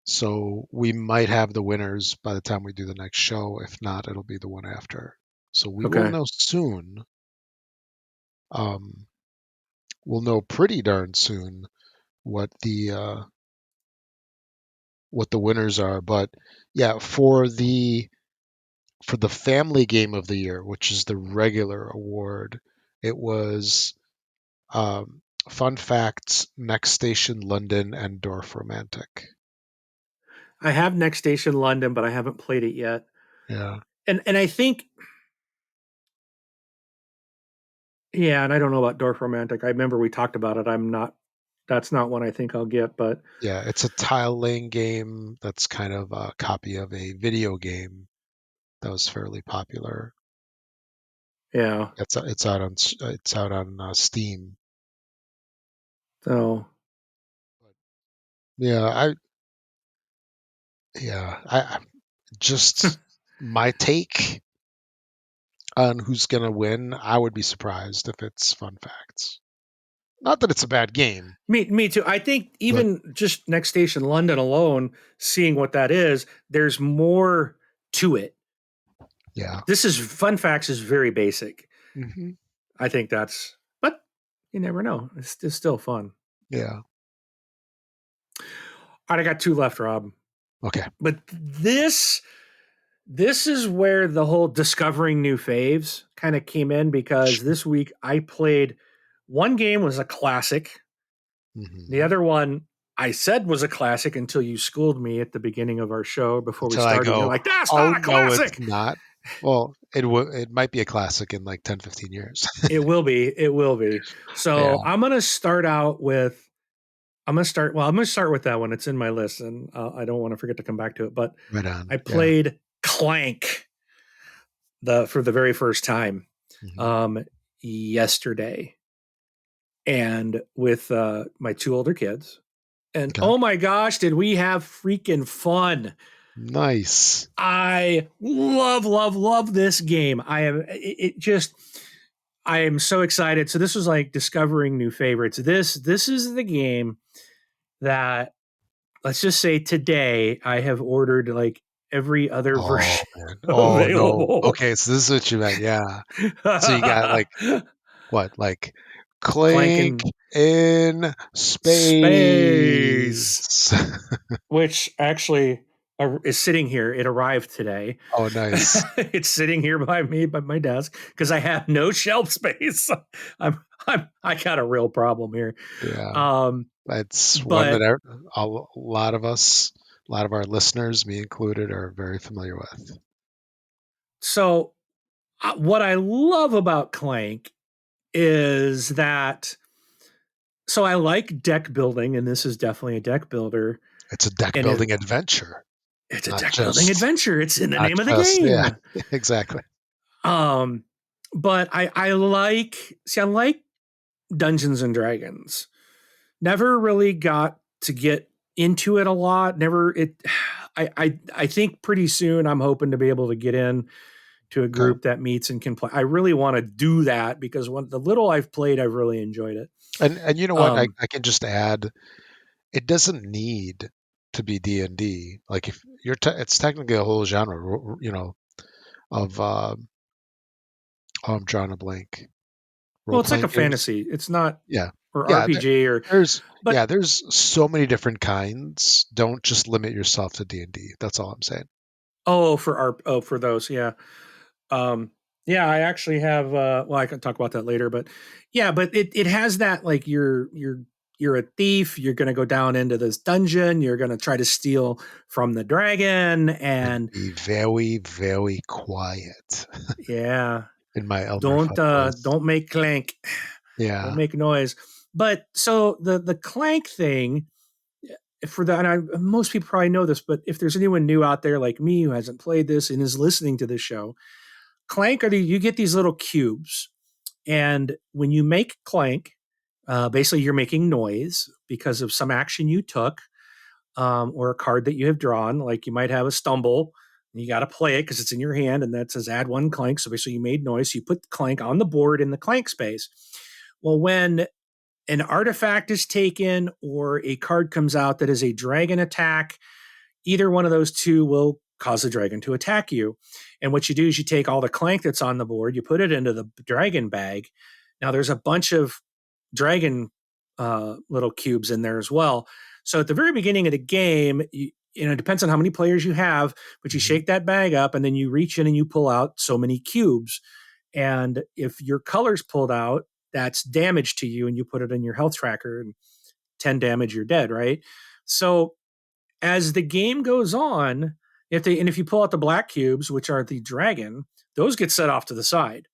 So we might have the winners by the time we do the next show. If not, it'll be the one after. So we will Okay. know soon. Um, we'll know pretty darn soon what the winners are. But yeah, for the family game of the year, which is the regular award, it was Fun Facts, Next Station London, and Dorf Romantic. I have Next Station London, but I haven't played it yet. Yeah. And I think, yeah, and I don't know about Dorf Romantic. I remember we talked about it. That's not one I think I'll get, but Yeah, it's a tile laying game that's kind of a copy of a video game that was fairly popular. yeah. It's out on Steam. So Yeah, I just my take on who's gonna win. I would be surprised if it's Fun Facts. Not that it's a bad game, me too. I think but even just Next Station London alone, seeing what that is, there's more to it. yeah. This is Fun Facts is very basic. Hmm. I think but you never know. It's still fun. Yeah. All right, I got 2 left, Rob. Okay. But this is where the whole discovering new faves kind of came in, because this week I played, one game was a classic. The Hmm. other one I said was a classic until you schooled me at the beginning of our show before we Until I started. You're go, like, that's oh not a no, it's classic. not. Well, it might be a classic in like 10, 15 years. It will be. It will be. Yeah. So I'm going to start out with, I'm going to start with that one. It's in my list, and I don't want to forget to come back to it. But Right on. I Yeah. played Clank for the very first time Hmm. yesterday, and with my 2 older kids. And Okay. oh my gosh, did we have freaking fun! Nice. I love this game. I am so excited. So this was like discovering new favorites. This is the game that, let's just say today, I have ordered like every other Oh version man. Oh no. available. Okay, so this is what you meant. Yeah. So you got like what? Like Clank Clanking in space, space. which actually is sitting here. It arrived today. Oh, nice. It's sitting here by me, by my desk, because I have no shelf space. I got a real problem here. Yeah. Um, It's one that but a lot of us, a lot of our listeners, me included, are very familiar with. so what I love about Clank is that, so I like deck building, and this is definitely a deck builder. It's a deck And building adventure, it's a not deck building just, adventure. It's in the not name of the just, yeah, game. exactly. Um, but I like, see, I like Dungeons and Dragons. Never really got to get into it a lot. Never it. I think pretty soon I'm hoping to be able to get in to a Okay. group that meets and can play. I really want to do that because when the little I've played, I've really enjoyed it. And you know what? Um, I can just add, it doesn't need to be D&D. Like if you're, it's technically a whole genre, of oh, I'm drawing a blank. well, Role it's like playing a games. fantasy. It's not Yeah, or yeah. RPG or, There's but there's so many different kinds. Don't just limit yourself to D&D. That's all I'm saying. for those, yeah. Um, yeah, I actually have. Well, I can talk about that later, but yeah, but it has that, like, you're a thief. You're going to go down into this dungeon. You're going to try to steal from the dragon, And and be very, very quiet yeah, in my Elmer Fudd voice. don't make clank, don't Yeah. make noise. But so the clank thing for the, and most people probably know this, but if there's anyone new out there like me who hasn't played this and is listening to this show, clank you get these little cubes. And when you make clank, basically you're making noise because of some action you took, or a card that you have drawn. Like you might have a stumble, and you got to play it because it's in your hand, and that says add one clank. So basically you made noise. So you put the clank on the board in the clank space. Well, when an artifact is taken or a card comes out that is a dragon attack, either one of those two will cause the dragon to attack you. And what you do is you take all the clank that's on the board, you put it into the dragon bag. Now there's a bunch of dragon little cubes in there as well. So at the very beginning of the game, it depends on how many players you have, but you Mhm. shake that bag up and then you reach in and you pull out so many cubes. And if your color's pulled out, that's damage to you, and you put it in your health tracker, and 10 damage, you're dead, right? So as the game goes on, if you pull out the black cubes, which are the dragon, those get set off to the side.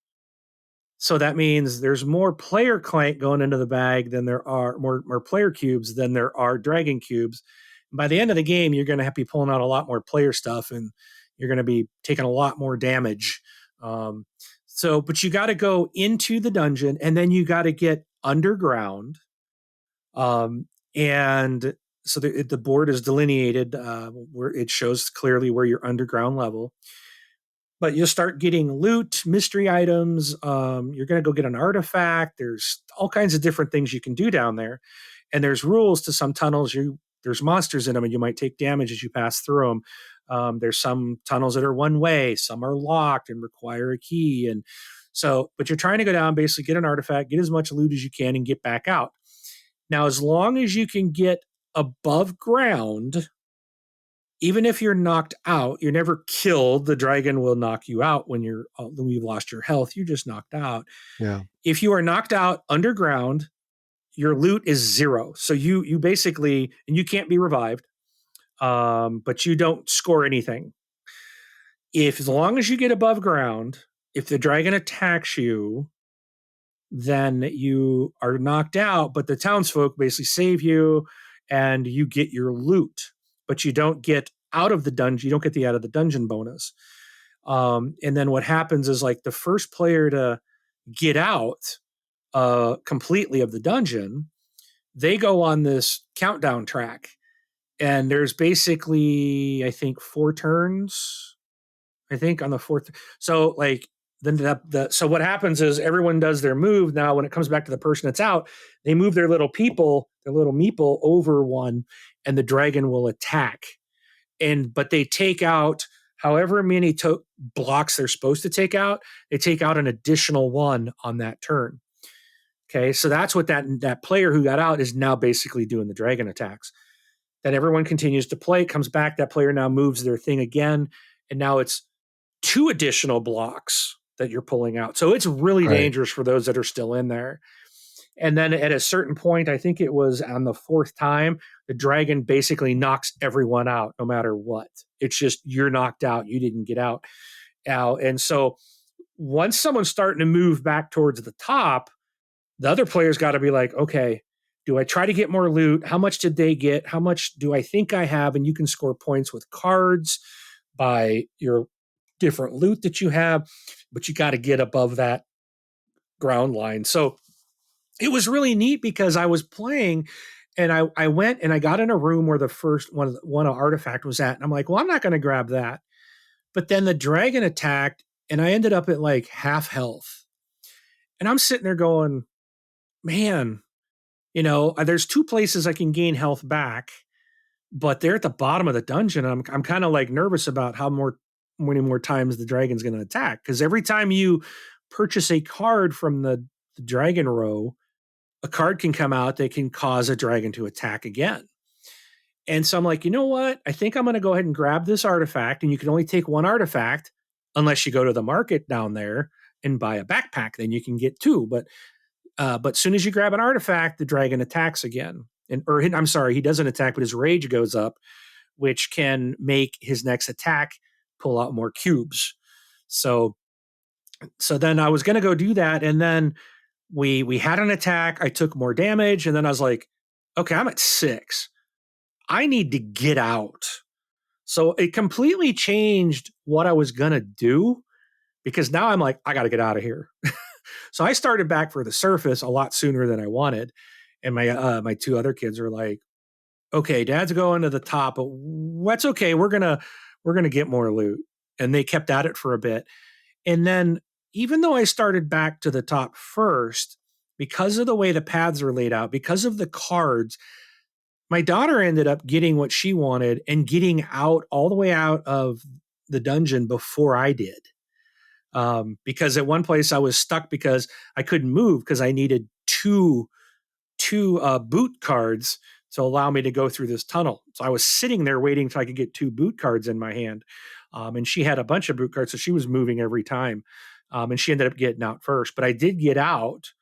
So that means there's more player clank going into the bag than there are more player cubes than there are dragon cubes. By the end of the game, you're going to have to be pulling out a lot more player stuff, and you're going to be taking a lot more damage. Um, but you got to go into the dungeon, and then you got to get underground. And so the board is delineated, where it shows clearly where your underground level. But you'll start getting loot, mystery items. You're going to go get an artifact. There's all kinds of different things you can do down there, and there's rules to some tunnels. There's monsters in them, and you might take damage as you pass through them. There's some tunnels that are one way, some are locked and require a key, and but you're trying to go down, basically get an artifact, get as much loot as you can, and get back out. Now, as long as you can get above ground, even if you're knocked out, you're never killed. The dragon will knock you out when you've lost your health. You're just knocked out. Yeah. If you are knocked out underground, your loot is zero. So you basically, and you can't be revived, but you don't score anything. As long as you get above ground, if the dragon attacks you, then you are knocked out, but the townsfolk basically save you and you get your loot, but you don't get out of the dungeon. You don't get the out of the dungeon bonus. And then what happens is, like, the first player to get out completely of the dungeon, they go on this countdown track. And there's basically, I think, 4 turns, I think, on the fourth. So like then so what happens is everyone does their move. Now when it comes back to the person that's out, they move their little meeple over one, and the dragon will attack. But they take out however many blocks they're supposed to take out. They take out an additional one on that turn. Okay, so that's what that player who got out is now basically doing the dragon attacks. Then everyone continues to play, comes back, that player now moves their thing again, and now it's 2 additional blocks that you're pulling out. So it's really Right. dangerous for those that are still in there. And then at a certain point, I think it was on the 4th time, the dragon basically knocks everyone out no matter what. It's just you're knocked out. You didn't get out. And so once someone's starting to move back towards the top, the other player's got to be like, okay, do I try to get more loot? How much did they get? How much do I think I have? And you can score points with cards by your different loot that you have, but you got to get above that ground line. So it was really neat because I was playing and I went and I got in a room where the first one of artifact was at. And I'm like, well, I'm not going to grab that. But then the dragon attacked and I ended up at like half health. And I'm sitting there going, man, there's 2 places I can gain health back, but they're at the bottom of the dungeon. I'm kind of like nervous about many more times the dragon's going to attack. Because every time you purchase a card from the dragon row, a card can come out that can cause a dragon to attack again. And so I'm like, you know what? I think I'm going to go ahead and grab this artifact. And you can only take 1 artifact unless you go to the market down there and buy a backpack. Then you can get 2. But as soon as you grab an artifact, the dragon attacks again. I'm sorry, he doesn't attack, but his rage goes up, which can make his next attack pull out more cubes. So then I was going to go do that, and then we had an attack. I took more damage, and then I was like, okay, I'm at 6. I need to get out. So it completely changed what I was going to do because now I'm like, I got to get out of here. So I started back for the surface a lot sooner than I wanted. And my 2 other kids are like, okay, dad's going to the top, but that's okay. We're going to get more loot. And they kept at it for a bit. And then even though I started back to the top first, because of the way the paths are laid out, because of the cards, my daughter ended up getting what she wanted and getting out all the way out of the dungeon before I did. Because at one place I was stuck because I couldn't move because I needed two boot cards to allow me to go through this tunnel. So I was sitting there waiting till I could get 2 boot cards in my hand. And she had a bunch of boot cards, so she was moving every time. And she ended up getting out first. But I did get out,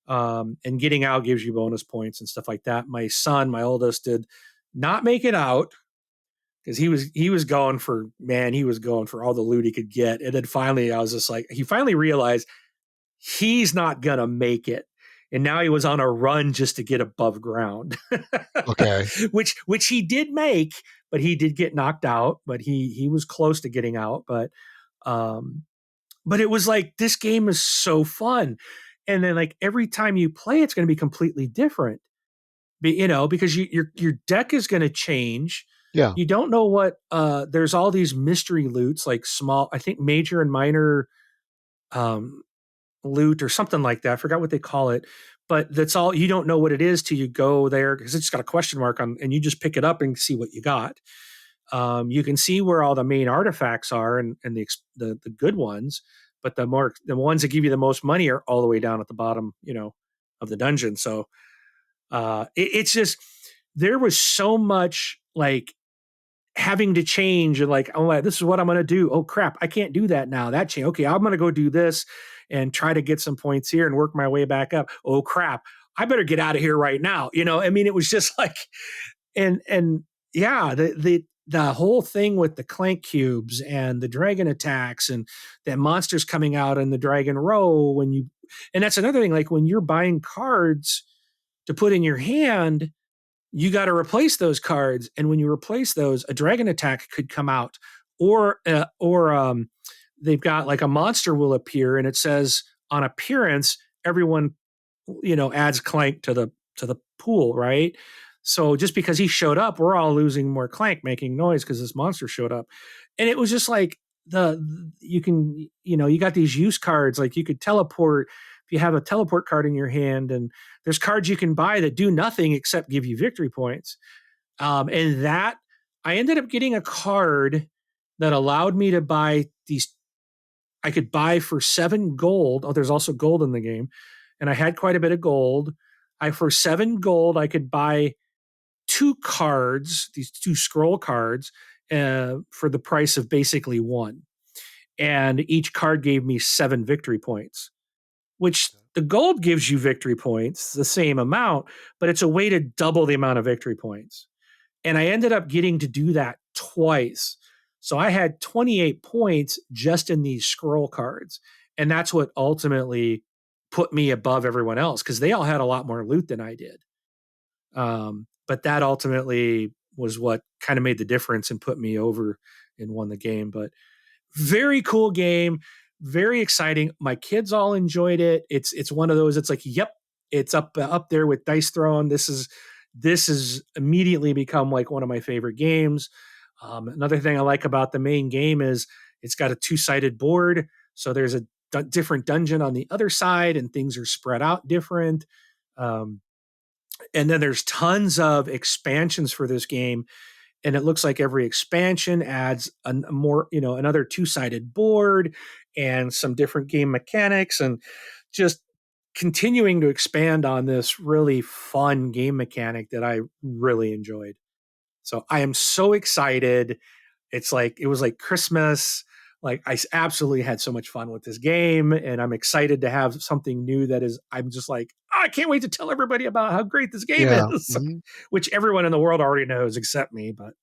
and getting out gives you bonus points and stuff like that. My son, my oldest, did not make it out because he was going for all the loot he could get. And then finally, I was just like, he finally realized he's not gonna make it. And now he was on a run just to get above ground. Okay. which he did make, but he did get knocked out, but he was close to getting out. But it was like, this game is so fun. And then like every time you play, it's going to be completely different. Because your deck is going to change. Yeah. You don't know what there's all these mystery loots, like small, I think major and minor loot or something like that. I forgot what they call it, but that's all. You don't know what it is till you go there because it's got a question mark on, and you just pick it up and see what you got. You can see where all the main artifacts are and the good ones, but the ones that give you the most money are all the way down at the bottom, of the dungeon. So it's just, there was so much like having to change and like, oh, this is what I'm going to do. Oh crap, I can't do that now. That changed. Okay, I'm going to go do this and try to get some points here and work my way back up. Oh crap, I better get out of here right now. I mean, it was just like, and yeah, the whole thing with the Clank cubes and the dragon attacks and the monsters coming out in the dragon row and that's another thing, like when you're buying cards to put in your hand, you got to replace those cards. And when you replace those, a dragon attack could come out or they've got like a monster will appear and it says on appearance, everyone, adds Clank to the pool. Right. So just because he showed up, we're all losing more Clank making noise because this monster showed up. And it was just like you got these use cards, like you could teleport if you have a teleport card in your hand, and there's cards you can buy that do nothing except give you victory points. And that I ended up getting a card that allowed me to buy these. I could buy for 7 gold. Oh, there's also gold in the game. And I had quite a bit of gold. For 7 gold, I could buy two cards, these two scroll cards, for the price of basically one. And each card gave me 7 victory points, which the gold gives you victory points, the same amount, but it's a way to double the amount of victory points. And I ended up getting to do that twice. So I had 28 points just in these scroll cards. And that's what ultimately put me above everyone else because they all had a lot more loot than I did. But that ultimately was what kind of made the difference and put me over and won the game. But very cool game, very exciting. My kids all enjoyed it. It's one of those. It's like, yep, it's up there with Dice Throne. This has immediately become like one of my favorite games. Another thing I like about the main game is it's got a 2-sided board, so there's a different dungeon on the other side, and things are spread out different. And then there's tons of expansions for this game, and it looks like every expansion adds another 2-sided board and some different game mechanics, and just continuing to expand on this really fun game mechanic that I really enjoyed. So I am so excited. It was like Christmas. Like I absolutely had so much fun with this game, and I'm excited to have something new I'm just like, oh, I can't wait to tell everybody about how great this game Yeah. is, Mm-hmm. which everyone in the world already knows except me. But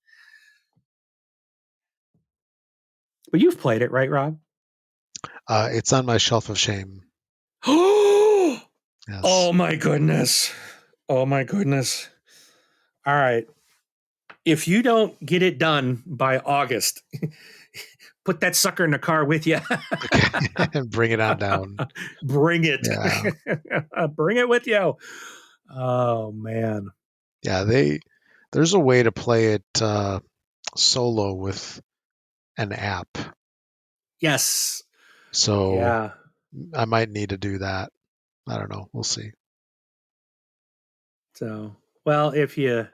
you've played it, right, Rob? It's on my shelf of shame. Oh Yes. my goodness. Oh my goodness. All right. If you don't get it done by August, put that sucker in the car with you. Okay. Bring it on down. Bring it. Yeah. Bring it with you. Oh man. Yeah. There's a way to play it solo with an app. Yes. So Yeah. I might need to do that. I don't know. We'll see. So, well, if you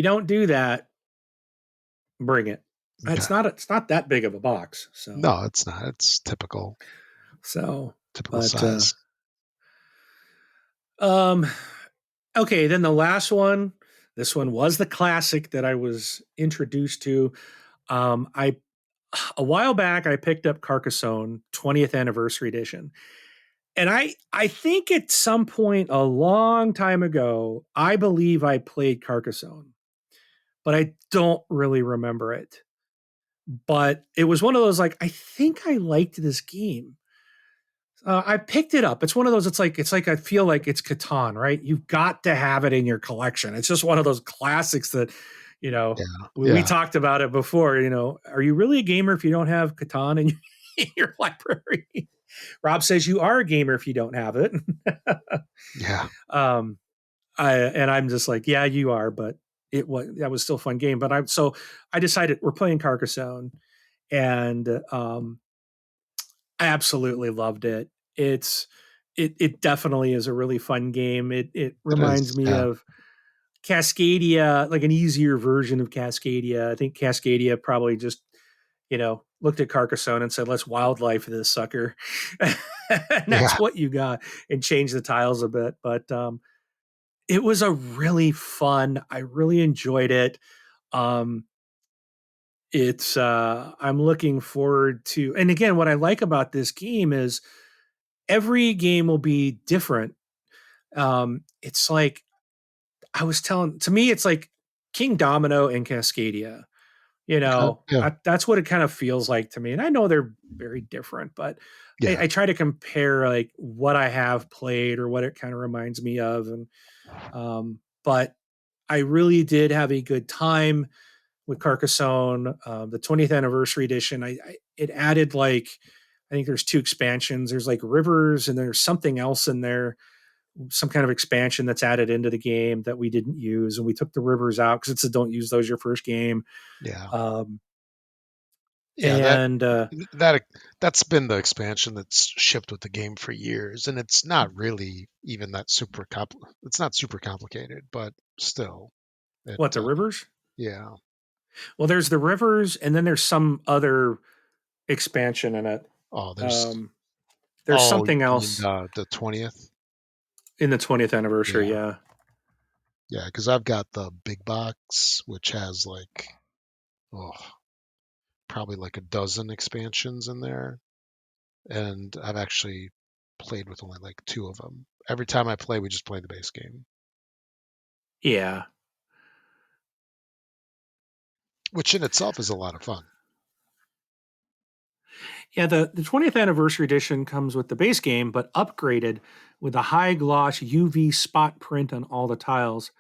don't do that, bring it. Okay. It's not that big of a box. So, No, it's not. It's typical so, typical but size. um okay, then the last one, this one was the classic that I was introduced to. I A while back I picked up Carcassonne 20th anniversary edition. And I think at some point a long time ago, I believe I played Carcassonne, but I don't really remember it. But it was one of those like I think I liked this game. I picked it up. It's one of those. It's like I feel like it's Catan, right? You've got to have it in your collection. It's just one of those classics that, you know, Yeah. we Yeah. talked about it before. You know, are you really a gamer if you don't have Catan in in your library? Rob says you are a gamer if you don't have it. Yeah. um, I'm just like, yeah, you are, but that was still a fun game. But I decided we're playing Carcassonne, and I absolutely loved it. It definitely is a really fun game. It It reminds is. me Yeah. of Cascadia, like an easier version of Cascadia. I think Cascadia probably just looked at Carcassonne and said, "Let's wildlife this sucker," and Yeah. that's what you got, and change the tiles a bit. But it was a really fun. I really enjoyed it. Um, it's I'm looking forward to, and again, what I like about this game is every game will be different. It's like to me, it's like King Domino and Cascadia. Okay. Yeah. That's what it kind of feels like to me. And I know they're very different, but Yeah. I try to compare like what I have played or what it kind of reminds me of. And but I really did have a good time with Carcassonne. The 20th anniversary edition, it added like I think there's 2 expansions. There's like rivers and there's something else in there, some kind of expansion that's added into the game that we didn't use, and we took the rivers out because it's a don't use those your first game. Yeah. Um, Yeah. and That that's been the expansion that's shipped with the game for years, and it's not really even that it's not super complicated, but still, it. What, the rivers? Yeah. Well, there's the rivers, and then there's some other expansion in it. Oh, there's. Um, there's Oh, you something mean else the 20th? in the 20th anniversary. Yeah. Yeah. Yeah, because I've got the big box, which has like, oh, probably like a dozen expansions in there. And I've actually played with only like two of them. Every time I play, we just play the base game, Yeah. which in itself is a lot of fun. Yeah, the 20th anniversary edition comes with the base game, but upgraded with a high gloss UV spot print on all the tiles,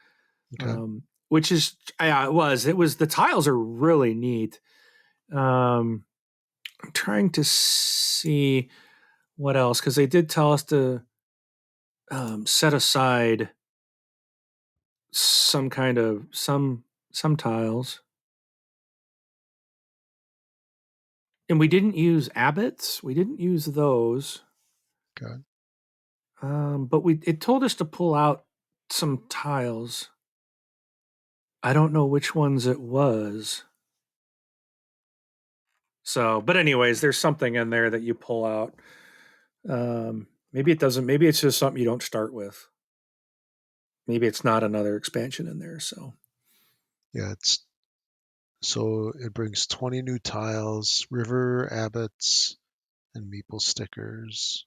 Okay. which is yeah, it was the tiles are really neat. I'm trying to see what else because they did tell us to set aside some kind of some tiles, and we didn't use abbots. We didn't use those. Okay. But it told us to pull out some tiles. I don't know which ones it was. So, but anyways, there's something in there that you pull out. Maybe it doesn't. Maybe it's just something you don't start with. Maybe it's not another expansion in there. So Yeah, it brings 20 new tiles, river abbots, and meeple stickers.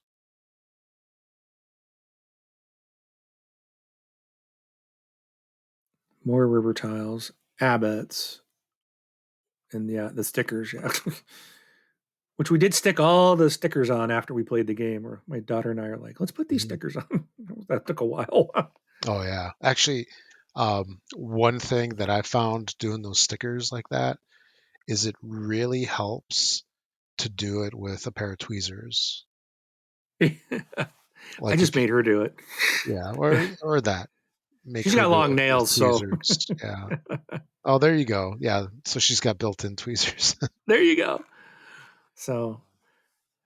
more river tiles, abbots, and yeah, the stickers. Yeah, which we did stick all the stickers on after we played the game. Or my daughter and I are like, let's put these Mhm. stickers on. That took a while. Oh yeah. Actually, one thing that I found doing those stickers like that is it really helps to do it with a pair of tweezers. I Like just if you, made her do it. yeah, or that. Make She's her got do long it with nails, so tweezers. Yeah. Oh, there you go. Yeah. So she's got built-in tweezers. there you go. So,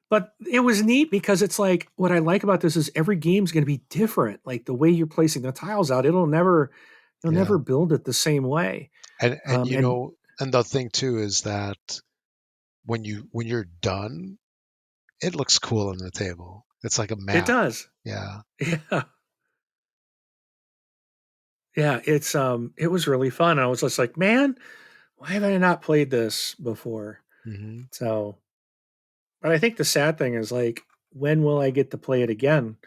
but it was neat because it's like what I like about this is every game's going to be different. Like the way you're placing the tiles out, you'll Yeah. never build it the same way. And And and the thing too is that when you're done, it looks cool on the table. It's like a it map. does, Yeah. yeah, yeah. It was really fun. I was just like, man, why have I not played this before? Hmm. So, but I think the sad thing is like, when will I get to play it again?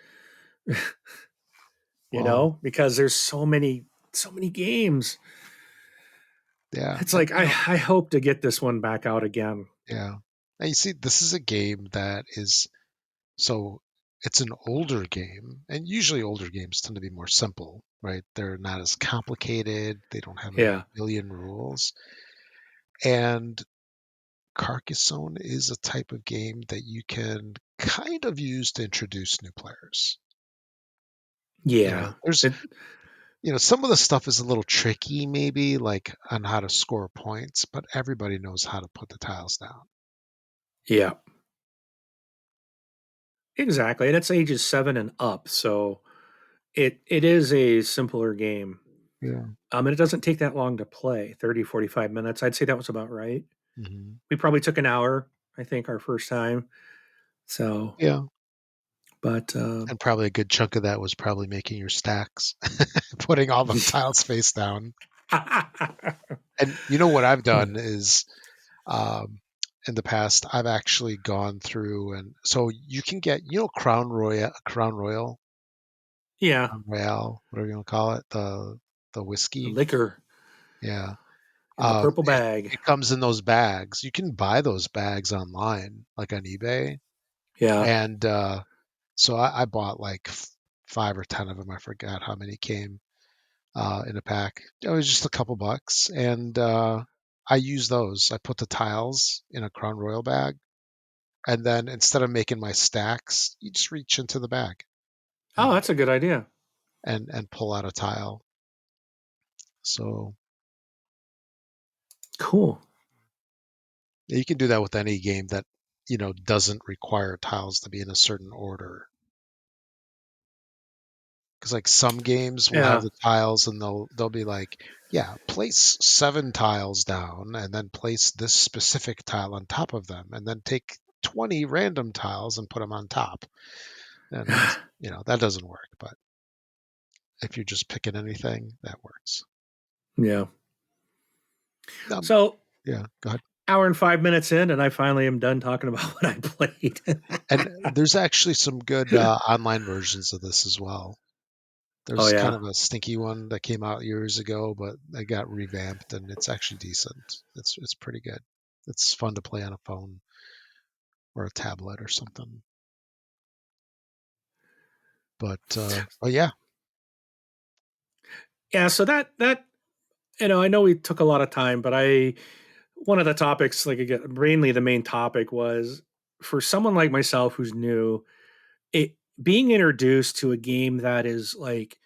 Well, Because there's so many games. yeah. It's And like I hope to get this one back out again. yeah. And you see, this is a game that is so it's an older game, and usually older games tend to be more simple, right? They're not as complicated. They don't have a Yeah. million rules. And Carcassonne is a type of game that you can kind of use to introduce new players. Yeah. There's It, some of the stuff is a little tricky, maybe like on how to score points, but everybody knows how to put the tiles down. yeah. Exactly. And it's ages 7 and up, so it is a simpler game. Yeah. And it doesn't take that long to play, 30, 45 minutes. I'd say that was about right. Hmm. We probably took an hour, I think, our first time. So, Yeah. but And probably a good chunk of that was probably making your stacks, putting all the tiles face down. And you know what I've done is um, in the past, I've actually gone through and so you can get, yeah, Crown Royale, whatever you want to call it, the the whiskey. liquor Yeah. in the purple It bag. it comes in those bags. You can buy those bags online, like on eBay. Yeah. And so I bought like 5 or 10 of them. I forgot how many came in a pack. It was just a couple bucks, and I use those. I put the tiles in a Crown Royal bag, and then instead of making my stacks, you just reach into the bag Oh, and that's a good idea. pull out a tile. So Cool. you can do that with any game that doesn't require tiles to be in a certain order. Because like some games will have Yeah. the tiles and they'll be like, yeah, place 7 tiles down and then place this specific tile on top of them and then take 20 random tiles and put them on top. And that doesn't work. But if you're just picking anything, that works. Yeah. Um, So yeah, go ahead. hour and 5 minutes in, and I finally am done talking about what I played. And there's actually some good online versions of this as well. Oh There's kind yeah. of a stinky one that came out years ago, but it got revamped and it's actually decent. It's pretty good. It's fun to play on a phone or a tablet or something. But yeah, Yeah, so that I know we took a lot of time, but I one of the topics, like again, mainly the main topic was for someone like myself who's new, it being introduced to a game that is like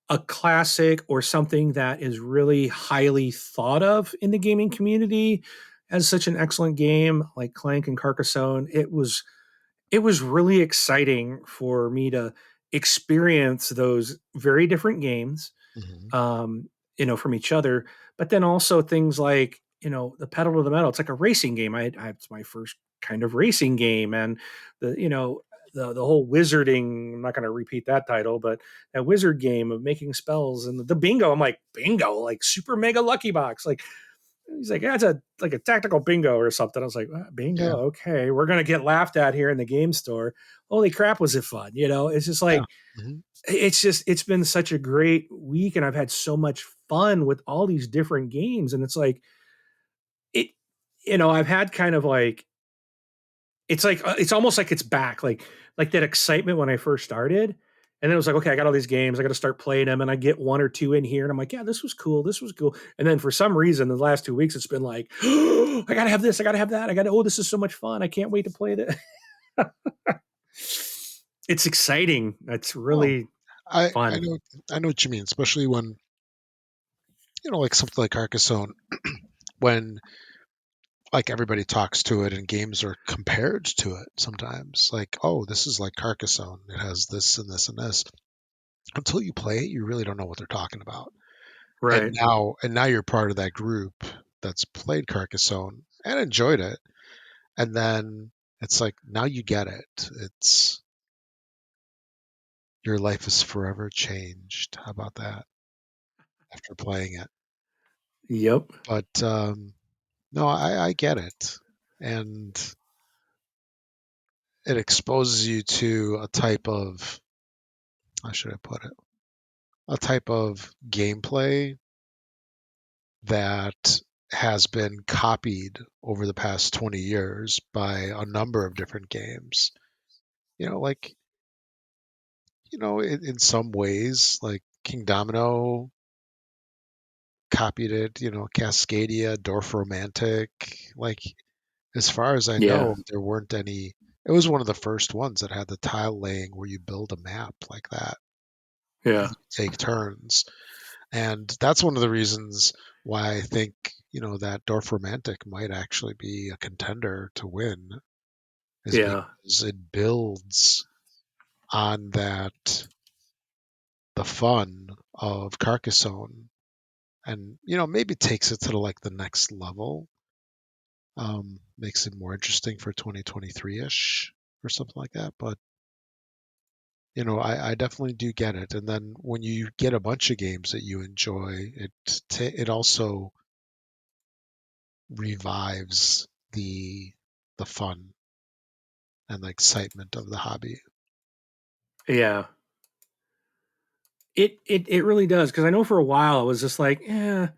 a classic or something that is really highly thought of in the gaming community as such an excellent game like Clank and Carcassonne. It was really exciting for me to experience those very different games, hmm um, from each other. But then also things like, the pedal to the metal. It's like a racing game. It's my first kind of racing game, and the whole wizarding. I'm not going to repeat that title, but that wizard game of making spells and the bingo. I'm like bingo, like super mega lucky box. Like he's like, yeah, it's like a tactical bingo or something. I was like, bingo, yeah, okay, we're gonna get laughed at here in the game store. Holy crap, was it fun? It's just yeah. like hmm it's been such a great week and I've had so much fun with all these different games and it's like it I've had kind of like it's like it's almost like it's back like that excitement when I first started and then it was like okay I got all these games I got to start playing them and I get one or two in here and I'm like yeah this was cool and then for some reason the last 2 weeks it's been like oh, I gotta have this I gotta have that I gotta this is so much fun I can't wait to play it. It's exciting, it's Oh, really I fun. know what you mean, especially when like something like Carcassonne, when like everybody talks to it and games are compared to it sometimes. Like, oh, this is like Carcassonne. It has this and this and this. Until you play it, you really don't know what they're talking about. Right. And now you're part of that group that's played Carcassonne and enjoyed it. And then it's like now you get it. It's your life is forever changed. How about that after playing it? Yep. But no, I get it. And it exposes you to a type of, how should I put it? A type of gameplay that has been copied over the past 20 years by a number of different games. Like, in some ways, like King Domino copied it, Cascadia, Dorf Romantic. Like, as far as I Yeah. know, there weren't any. It was one of the first ones that had the tile laying where you build a map like that. Yeah. You take turns. And that's one of the reasons why I think, that Dorf Romantic might actually be a contender to win, is Yeah. because it builds on the fun of Carcassonne and, maybe takes it to the next level, makes it more interesting for 2023-ish or something like that. But, I definitely do get it. And then when you get a bunch of games that you enjoy, it also revives the fun and the excitement of the hobby. Yeah. It really does because I know for a while I was just like, yeah,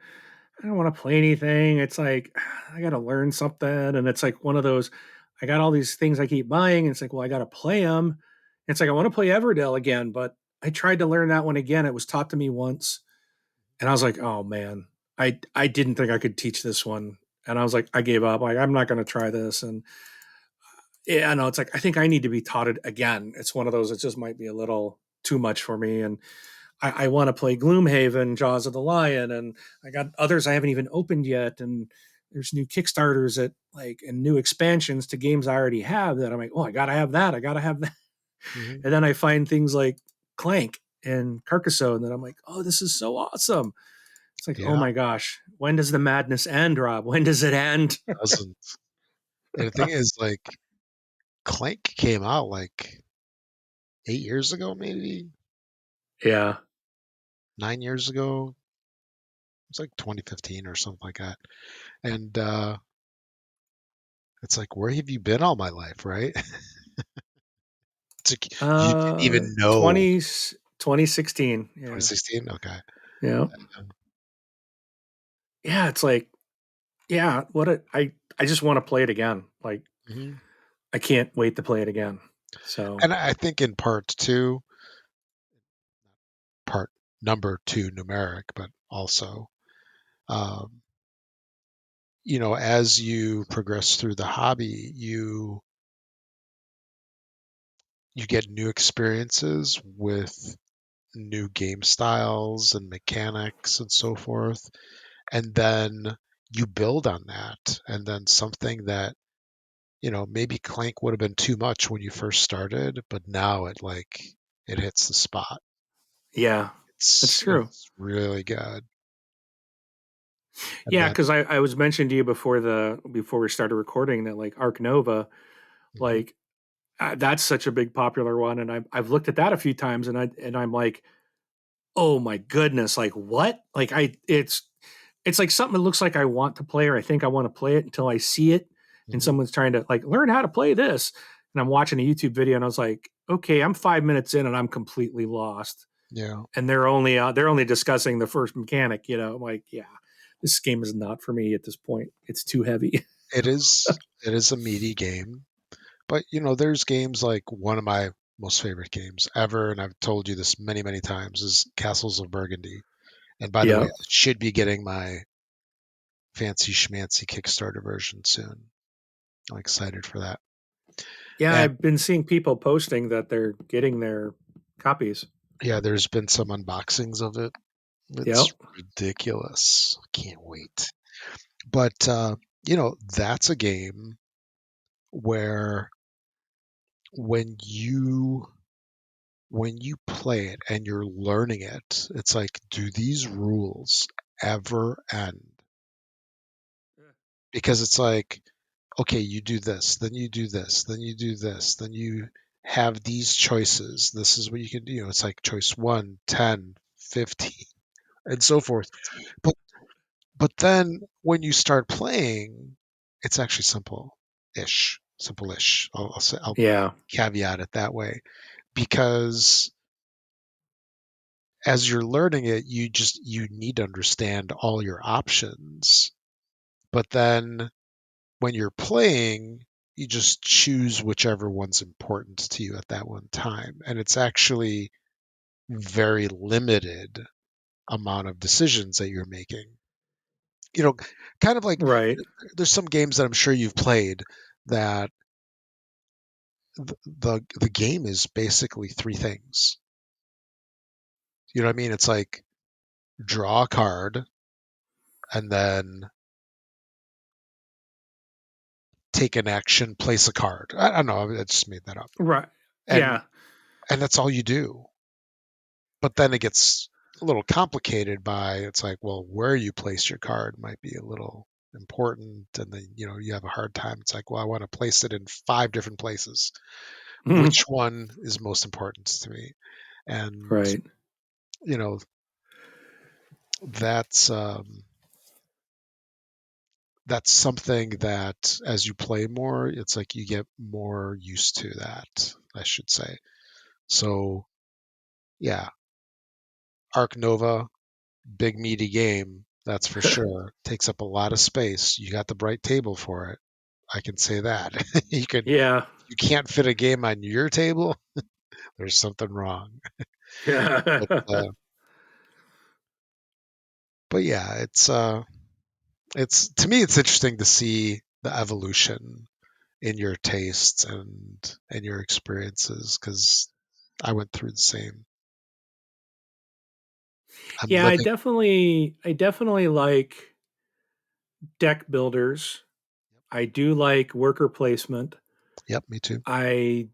I don't want to play anything. It's like I got to learn something, and it's like one of those. I got all these things I keep buying, and it's like, well, I got to play them. It's like I want to play Everdell again, but I tried to learn that one again. It was taught to me once, and I was like, oh man, I didn't think I could teach this one, and I was like, I gave up. Like I'm not going to try this, and yeah, I know it's like I think I need to be taught it again. It's one of those. It just might be a little too much for me, and I want to play Gloomhaven, Jaws of the Lion, and I got others I haven't even opened yet. And there's new Kickstarters and new expansions to games I already have that I'm like, oh, I gotta have that. I gotta have that. hmm And then I find things like Clank and Carcassonne that I'm like, oh, this is so awesome. It's like, oh Yeah, my gosh, when does the madness end, Rob? When does it end? it doesn't. And the thing is, like, Clank came out like 8 years ago, maybe. Yeah. 9 years ago. It's like 2015 or something like that. And it's like, where have you been all my life, right? It's like, you didn't Uh, even know 20, 2016. Yeah. 2016. Okay. Yeah. Yeah. It's like, yeah, I just want to play it again. Like, Hmm. I can't wait to play it again. So, And I think in part two, part number two numeric, but also, um, as you progress through the hobby, you get new experiences with new game styles and mechanics and so forth, and then you build on that, and then something that maybe Clank would have been too much when you first started, but now it hits the spot. yeah, that's true. It's really good. And Yeah, then because I was mentioning to you before we started recording that like Arc Nova, mhm, like that's such a big popular one, and I've looked at that a few times, and I'm like, oh my goodness, like what? Like it's like something that looks like I want to play or I think I want to play it until I see it, and mhm, someone's trying to like learn how to play this, and I'm watching a YouTube video, and I was like, okay, I'm 5 minutes in, and I'm completely lost, yeah, and they're only discussing the first mechanic. I'm like, yeah, this game is not for me at this point. It's too heavy. it is it is a meaty game, but there's games like one of my most favorite games ever, and I've told you this many, many times, is Castles of Burgundy. And by the way, Yeah. I should be getting my fancy schmancy Kickstarter version soon. I'm excited for that. Yeah, And I've been seeing people posting that they're getting their copies. yeah, there's been some unboxings of it. It's Yep. ridiculous. Can't wait. But that's a game where when you when you play it and you're learning it, it's like, do these rules ever end? Because it's like, okay, you do this, then you do this, then you do this, then you have these choices. This is what you can do. It's like choice 1, 10, 15, and so forth. But but then when you start playing, it's actually simple-ish. I'll Yeah. caveat it that way, because as you're learning it, you need to understand all your options. But then when you're playing, you just choose whichever one's important to you at that one time. And it's actually very limited amount of decisions that you're making. You know, kind of like Right. there's some games that I'm sure you've played that the game is basically three things. You know what I mean? It's like draw a card and then take an action, place a card. I don't know. I just made that up. Right. And Yeah. and that's all you do. But then it gets a little complicated by, it's like, well, where you place your card might be a little important, and then you have a hard time. It's like, well, I want to place it in five different places. Mhm. Which one is most important to me? And Right. you know that's um, that's something that as you play more, it's like you get more used to that, I should say. So yeah, Arc Nova, big meaty game, that's for sure. Takes up a lot of space. You got the bright table for it. I can say that. Yeah. You can't fit a game on your table, there's something wrong. But Yeah. but yeah, it's to me it's interesting to see the evolution in your tastes and your experiences, because I went through the same. I'm Yeah, living. I definitely like deck builders. I do like worker placement. Yep, me too. I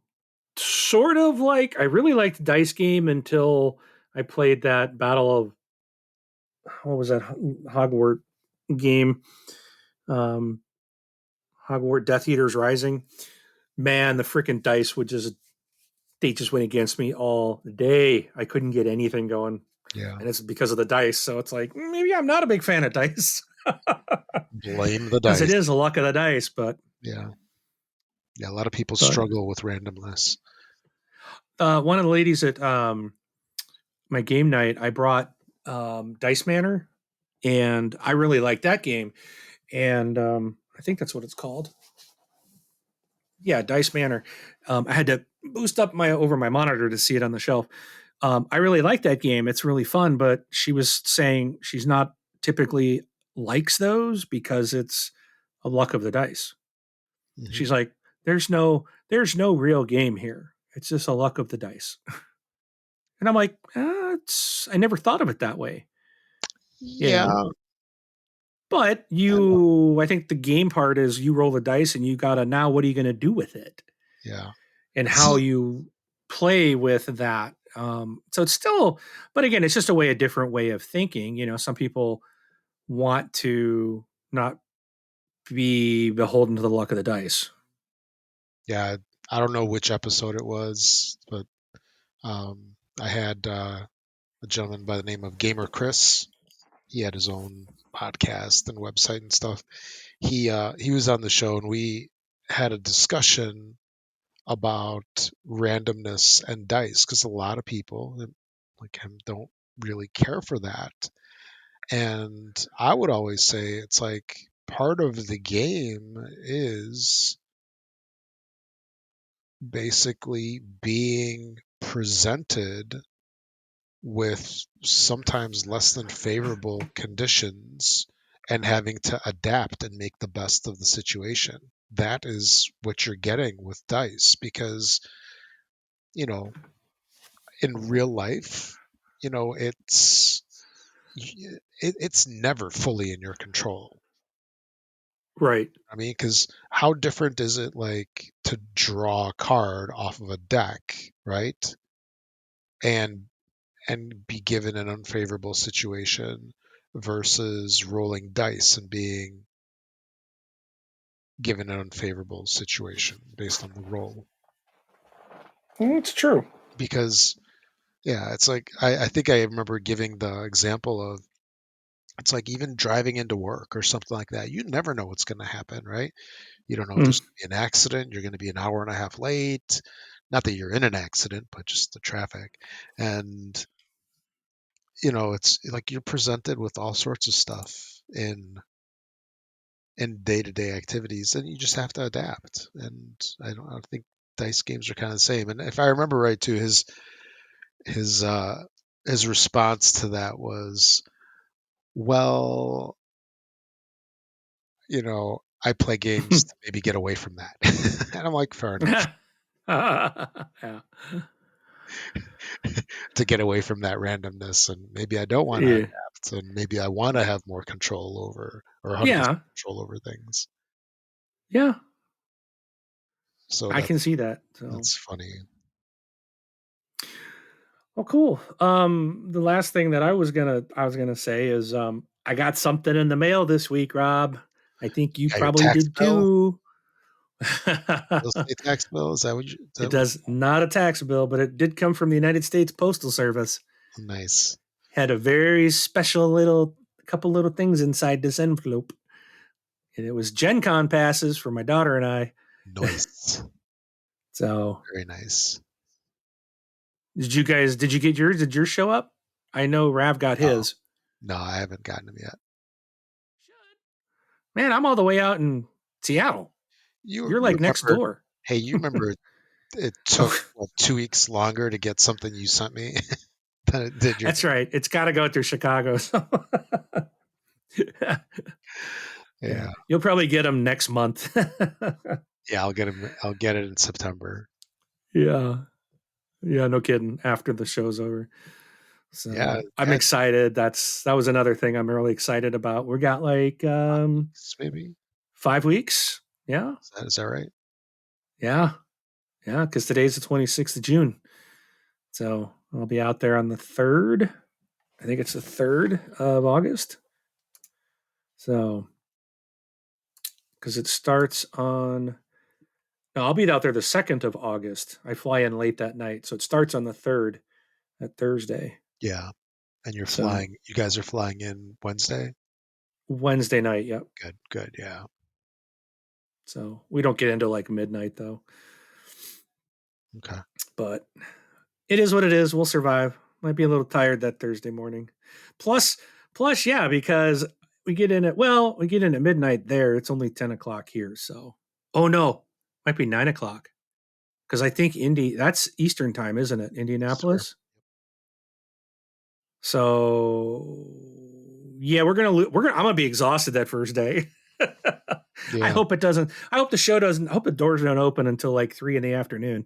I really liked dice game until I played that Battle of what was that Hogwarts game? Um Hogwarts Death Eaters Rising. Man, the freaking dice would just they just went against me all day. I couldn't get anything going. Yeah. And it's because of the dice. So it's like, maybe I'm not a big fan of dice. Blame the Because it is dice. a luck of the dice, Yeah. Yeah. A lot of people but struggle with randomness. one of the ladies at my game night, I brought Dice Manor, and I really like that game. And I think that's what it's called. Yeah, Dice Manor. I had to boost up my monitor to see it on the shelf. I really like that game. It's really fun, but she was saying she's not typically likes those because it's a luck of the dice. Hmm. She's like, there's no real game here. It's just a luck of the dice. And I'm like, I never thought of it that way, you Yeah. know. But I know. I think the game part is you roll the dice and you gotta now what are you gonna do with it Yeah. and how See, you play with that. So it's still, but again, it's just a different way of thinking. Some people want to not be beholden to the luck of the dice. yeah, I don't know which episode it was, but I had a gentleman by the name of Gamer Chris. He had his own podcast and website and stuff. He was on the show, and we had a discussion about randomness and dice because a lot of people like him don't really care for that. And I would always say it's like part of the game is basically being presented with sometimes less than favorable conditions and having to adapt and make the best of the situation. That is what you're getting with dice because, you know, in real life, it's never fully in your control. Right. I mean, because how different is it like to draw a card off of a deck, right? And be given an unfavorable situation versus rolling dice and being given an unfavorable situation based on the roll. It's true. Because yeah, it's like I think I remember giving the example of it's like even driving into work or something like that. You never know what's going to happen, right? You don't know if Mm. there's going to be an accident. You're going to be an hour and a half late. Not that you're in an accident, but just the traffic. And it's like you're presented with all sorts of stuff in day-to-day activities, and you just have to adapt. And I think dice games are kind of the same. And if I remember right, too, his uh, his response to that was, "Well, I play games to maybe get away from that." And I'm like, "Fair enough." Yeah. To get away from that randomness, and maybe I don't want to Yeah. adapt, and maybe I want to have more control over or 100% Yeah. control over things. Yeah. So I can see that. So, that's funny. well, cool. The last thing that I was gonna say is I got something in the mail this week, Rob. I think you Yeah, your probably tax did bill, too. real estate tax bill, is that what is It that what does not a tax bill, but it did come from the United States Postal Service. nice. Had a very special little couple little things inside this envelope. And it was Gen Con passes for my daughter and I. Nice. So Very nice. did you get yours? Did yours show up? I know Rav got No, his. no, I haven't gotten them yet. Man, I'm all the way out in Seattle. You're You like next remember? door. Hey, you remember it took Oh, 2 weeks longer to get something you sent me than it did your. that's right. It's got to go through Chicago. So yeah, Yeah, you'll probably get them next month. yeah. I'll get 'em. I'll get it in September. Yeah, yeah, no kidding. After the show's over, Yeah, so I'm yeah. excited. That was another thing I'm really excited about. We got like Maybe 5 weeks. Yeah, is that right? yeah, yeah. Because today's the 26th of June, so I'll be out there on the 3rd. I think it's the 3rd of August. So because it starts on. No, I'll be out there the 2nd of August. I fly in late that night, so it starts on the 3rd, that Thursday. Yeah. And So you guys are flying in Wednesday? Wednesday night, yep. Good, good, yeah. So we don't get into like midnight though, Okay. but it is what it is. We'll survive. Might be a little tired that Thursday morning. Plus, yeah, because we get in at midnight there. It's only 10 o'clock here. So, oh no, might be 9 o'clock because I think that's Eastern time, isn't it? Sure. Indianapolis. So yeah, I'm gonna be exhausted that first day. I Yeah. hope it doesn't. I hope the show doesn't. I hope the doors don't open until like 3 in the afternoon.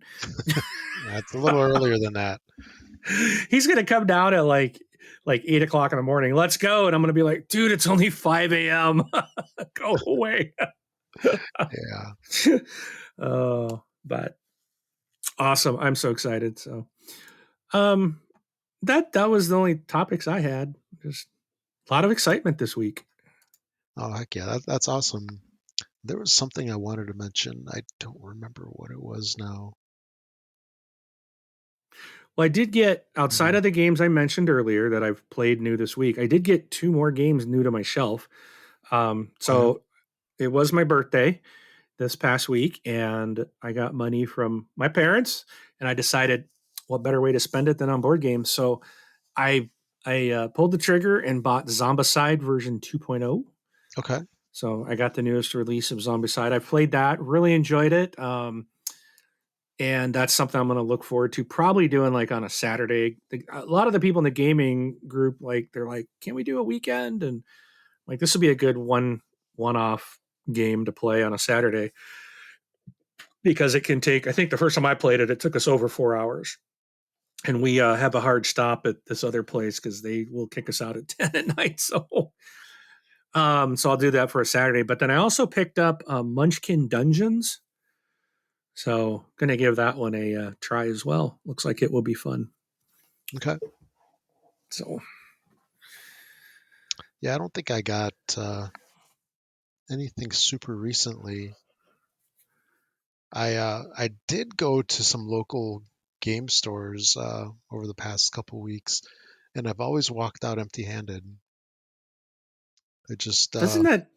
It's a little earlier than that. He's gonna come down at like 8 o'clock in the morning. Let's go, and I'm gonna be like, dude, it's only 5 a.m. Go away. Yeah. Oh, but awesome! I'm so excited. So, um, that was the only topics I had. Just a lot of excitement this week. Oh, heck yeah. That's awesome. There was something I wanted to mention. I don't remember what it was now. Well, I did get outside Mhm. of the games I mentioned earlier that I've played new this week. I did get two more games new to my shelf. Okay. So it was my birthday this past week, and I got money from my parents, and I decided what better way to spend it than on board games. So I I pulled the trigger and bought Zombicide version 2.0. Okay. So I got the newest release of Zombicide. I played that, really enjoyed it. And that's something I'm going to look forward to probably doing like on a Saturday. A lot of the people in the gaming group, like they're like, can we do a weekend? And like, this would be a good one off game to play on a Saturday because it can take, I think the first time I played it, it took us over 4 hours. And we have a hard stop at this other place because they will kick us out at 10 at night. So I'll do that for a Saturday. But then I also picked up Munchkin Dungeons. So gonna give that one a try as well. Looks like it will be fun. Okay. So Yeah, I don't think I got anything super recently. I did go to some local game stores over the past couple weeks, and I've always walked out empty-handed. I just doesn't that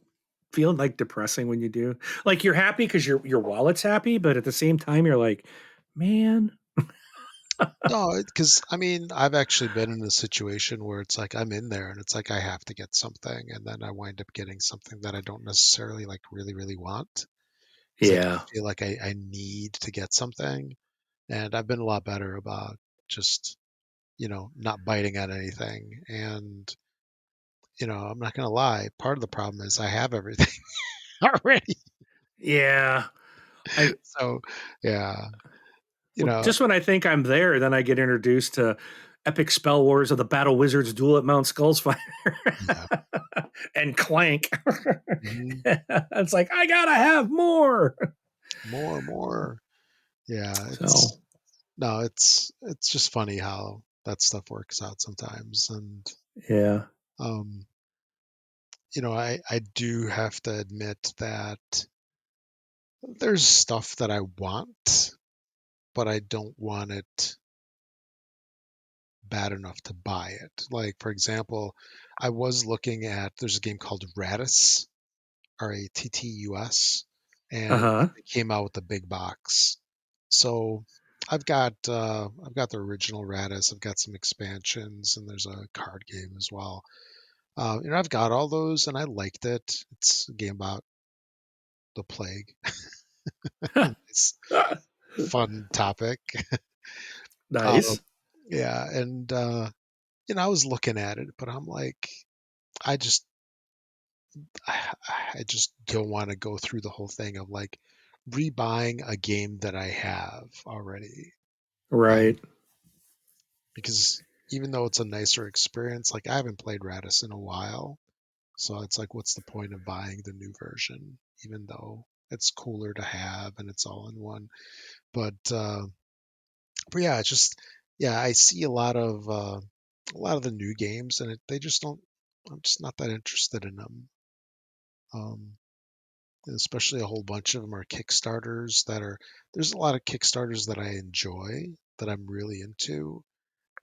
feel like depressing when you do? Like you're happy because your wallet's happy, but at the same time you're like, man, no, because I mean I've actually been in a situation where it's like I'm in there and it's like I have to get something, and then I wind up getting something that I don't necessarily like really want because I yeah, just feel like I need to get something, and I've been a lot better about just not biting at anything. And I'm not gonna lie, part of the problem is I have everything already. yeah. I So yeah, you well, know, just when I think I'm there, then I get introduced to Epic Spell Wars of the Battle Wizards Duel at Mount Skullzfyre yeah. and Clank. Mhm. It's like I gotta have more. More. Yeah, So it's just funny how that stuff works out sometimes. And yeah, um, I do have to admit that there's stuff that I want, but I don't want it bad enough to buy it. Like for example, I was looking at there's a game called Ratus, Rattus, uh and huh. they came out with a big box. So I've got the original Ratus, I've got some expansions, and there's a card game as well. I've got all those, and I liked it. It's a game about the plague. It's fun topic. Um, Nice. yeah, and I was looking at it, but I'm like, I just I just don't want to go through the whole thing of like rebuying a game that I have already. Um, Right. because even though it's a nicer experience, like I haven't played Radis in a while, so it's like, what's the point of buying the new version, even though it's cooler to have and it's all in one. But yeah, it's just yeah, I see a lot of the new games, and they just don't. I'm just not that interested in them. Um, Especially a whole bunch of them are Kickstarters that are there's a lot of Kickstarters that I enjoy that I'm really into,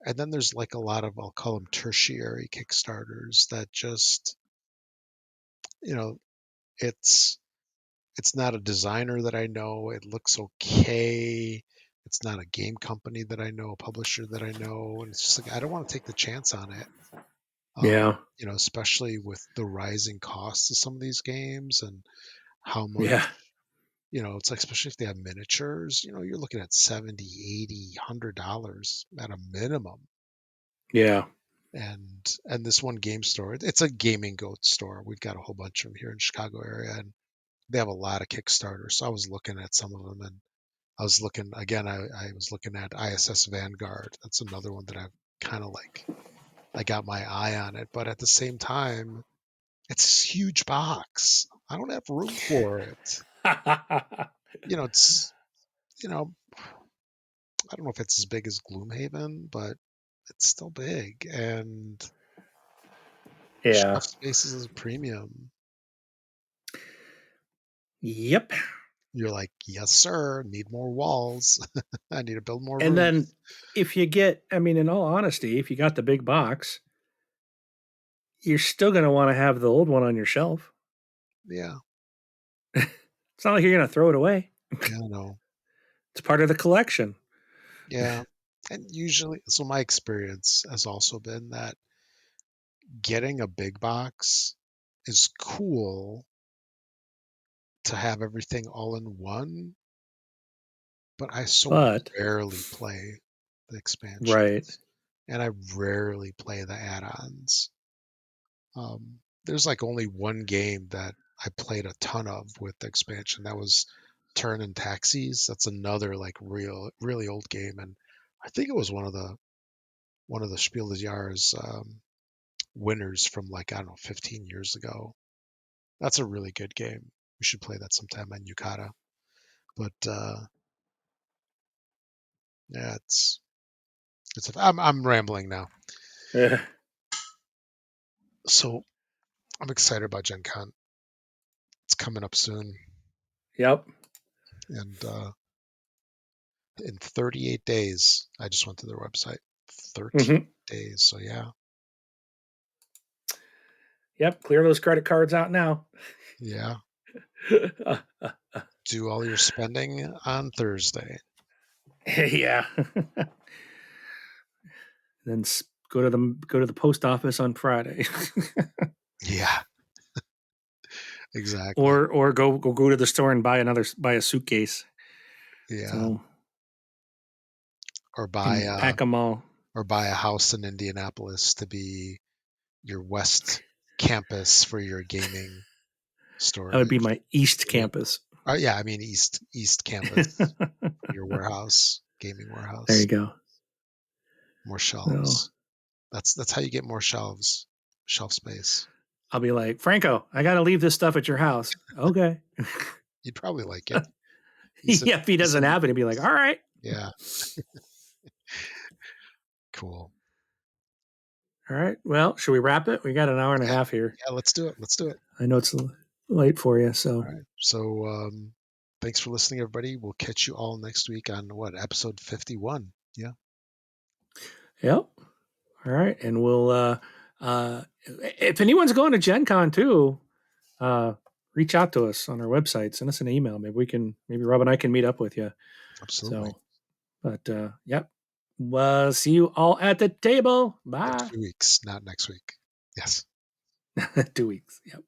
And then there's like a lot of, I'll call them tertiary Kickstarters that just, you know, it's not a designer that I know. It looks okay. It's not a game company that I know, a publisher that I know, and it's just like I don't want to take the chance on it. Yeah. Especially with the rising costs of some of these games and how much, Yeah. it's like, especially if they have miniatures, you're looking at 70, 80, $100 at a minimum. Yeah. And this one game store, it's a gaming goat store. We've got a whole bunch of them here in the Chicago area, and they have a lot of Kickstarters. So I was looking at some of them, and I was looking again. I was looking at ISS Vanguard. That's another one that I've kind of like. I got my eye on it, but at the same time, it's this huge box. I don't have room for it. It's I don't know if it's as big as Gloomhaven, but it's still big, and Yeah. shelf space is a premium. Yep. You're like, yes, sir. Need more walls. I need to build more And rooms. then if you get, I mean, in all honesty, if you got the big box, you're still going to want to have the old one on your shelf. Yeah. It's not like you're going to throw it away. Yeah, I know. It's part of the collection. Yeah. And usually, so my experience has also been that getting a big box is cool to have everything all in one, but I so But, rarely play the right. expansions and I rarely play the add-ons. There's like only one game that I played a ton of with the expansion. That was Turn and Taxis. That's another like really old game, and I think it was one of the Spiel des Jahres winners from like, I don't know, 15 years ago. That's a really good game. We should play that sometime on Yukata. But yeah, I'm rambling now. So I'm excited about Gen Con. It's coming up soon, Yep. and in 38 days, I just went to their website. 13 Mm-hmm. days. So yeah, Yep. Clear those credit cards out now. yeah. Do all your spending on Thursday. Yeah. Then go to the post office on Friday. Yeah, exactly. or go to the store and buy a suitcase. Yeah, So or buy and pack them all. a house in Indianapolis to be your West campus for your gaming That would be storage. my East Yeah. campus. Yeah, I mean East campus for your warehouse, gaming There you warehouse. go. More So shelves. That's how you get more shelves, shelf space. I'll be like, Franco, I got to leave this stuff at your house. Okay. You'd probably like it. Yeah, if he doesn't have it, he'd be like, all right. Yeah. Cool. All right. Well, should we wrap it? We got an hour and a half here. Yeah, let's do it. Let's do it. I know it's late for you. So, All right. So thanks for listening, everybody. We'll catch you all next week on episode 51. Yeah. yep. All right. And we'll, if anyone's going to Gen Con too, reach out to us on our website, send us an email. Maybe Rob and I can meet up with you. Absolutely. So, but, yep. Well, see you all at the table. Bye. 2 weeks, not next week. Yes. 2 weeks. Yep.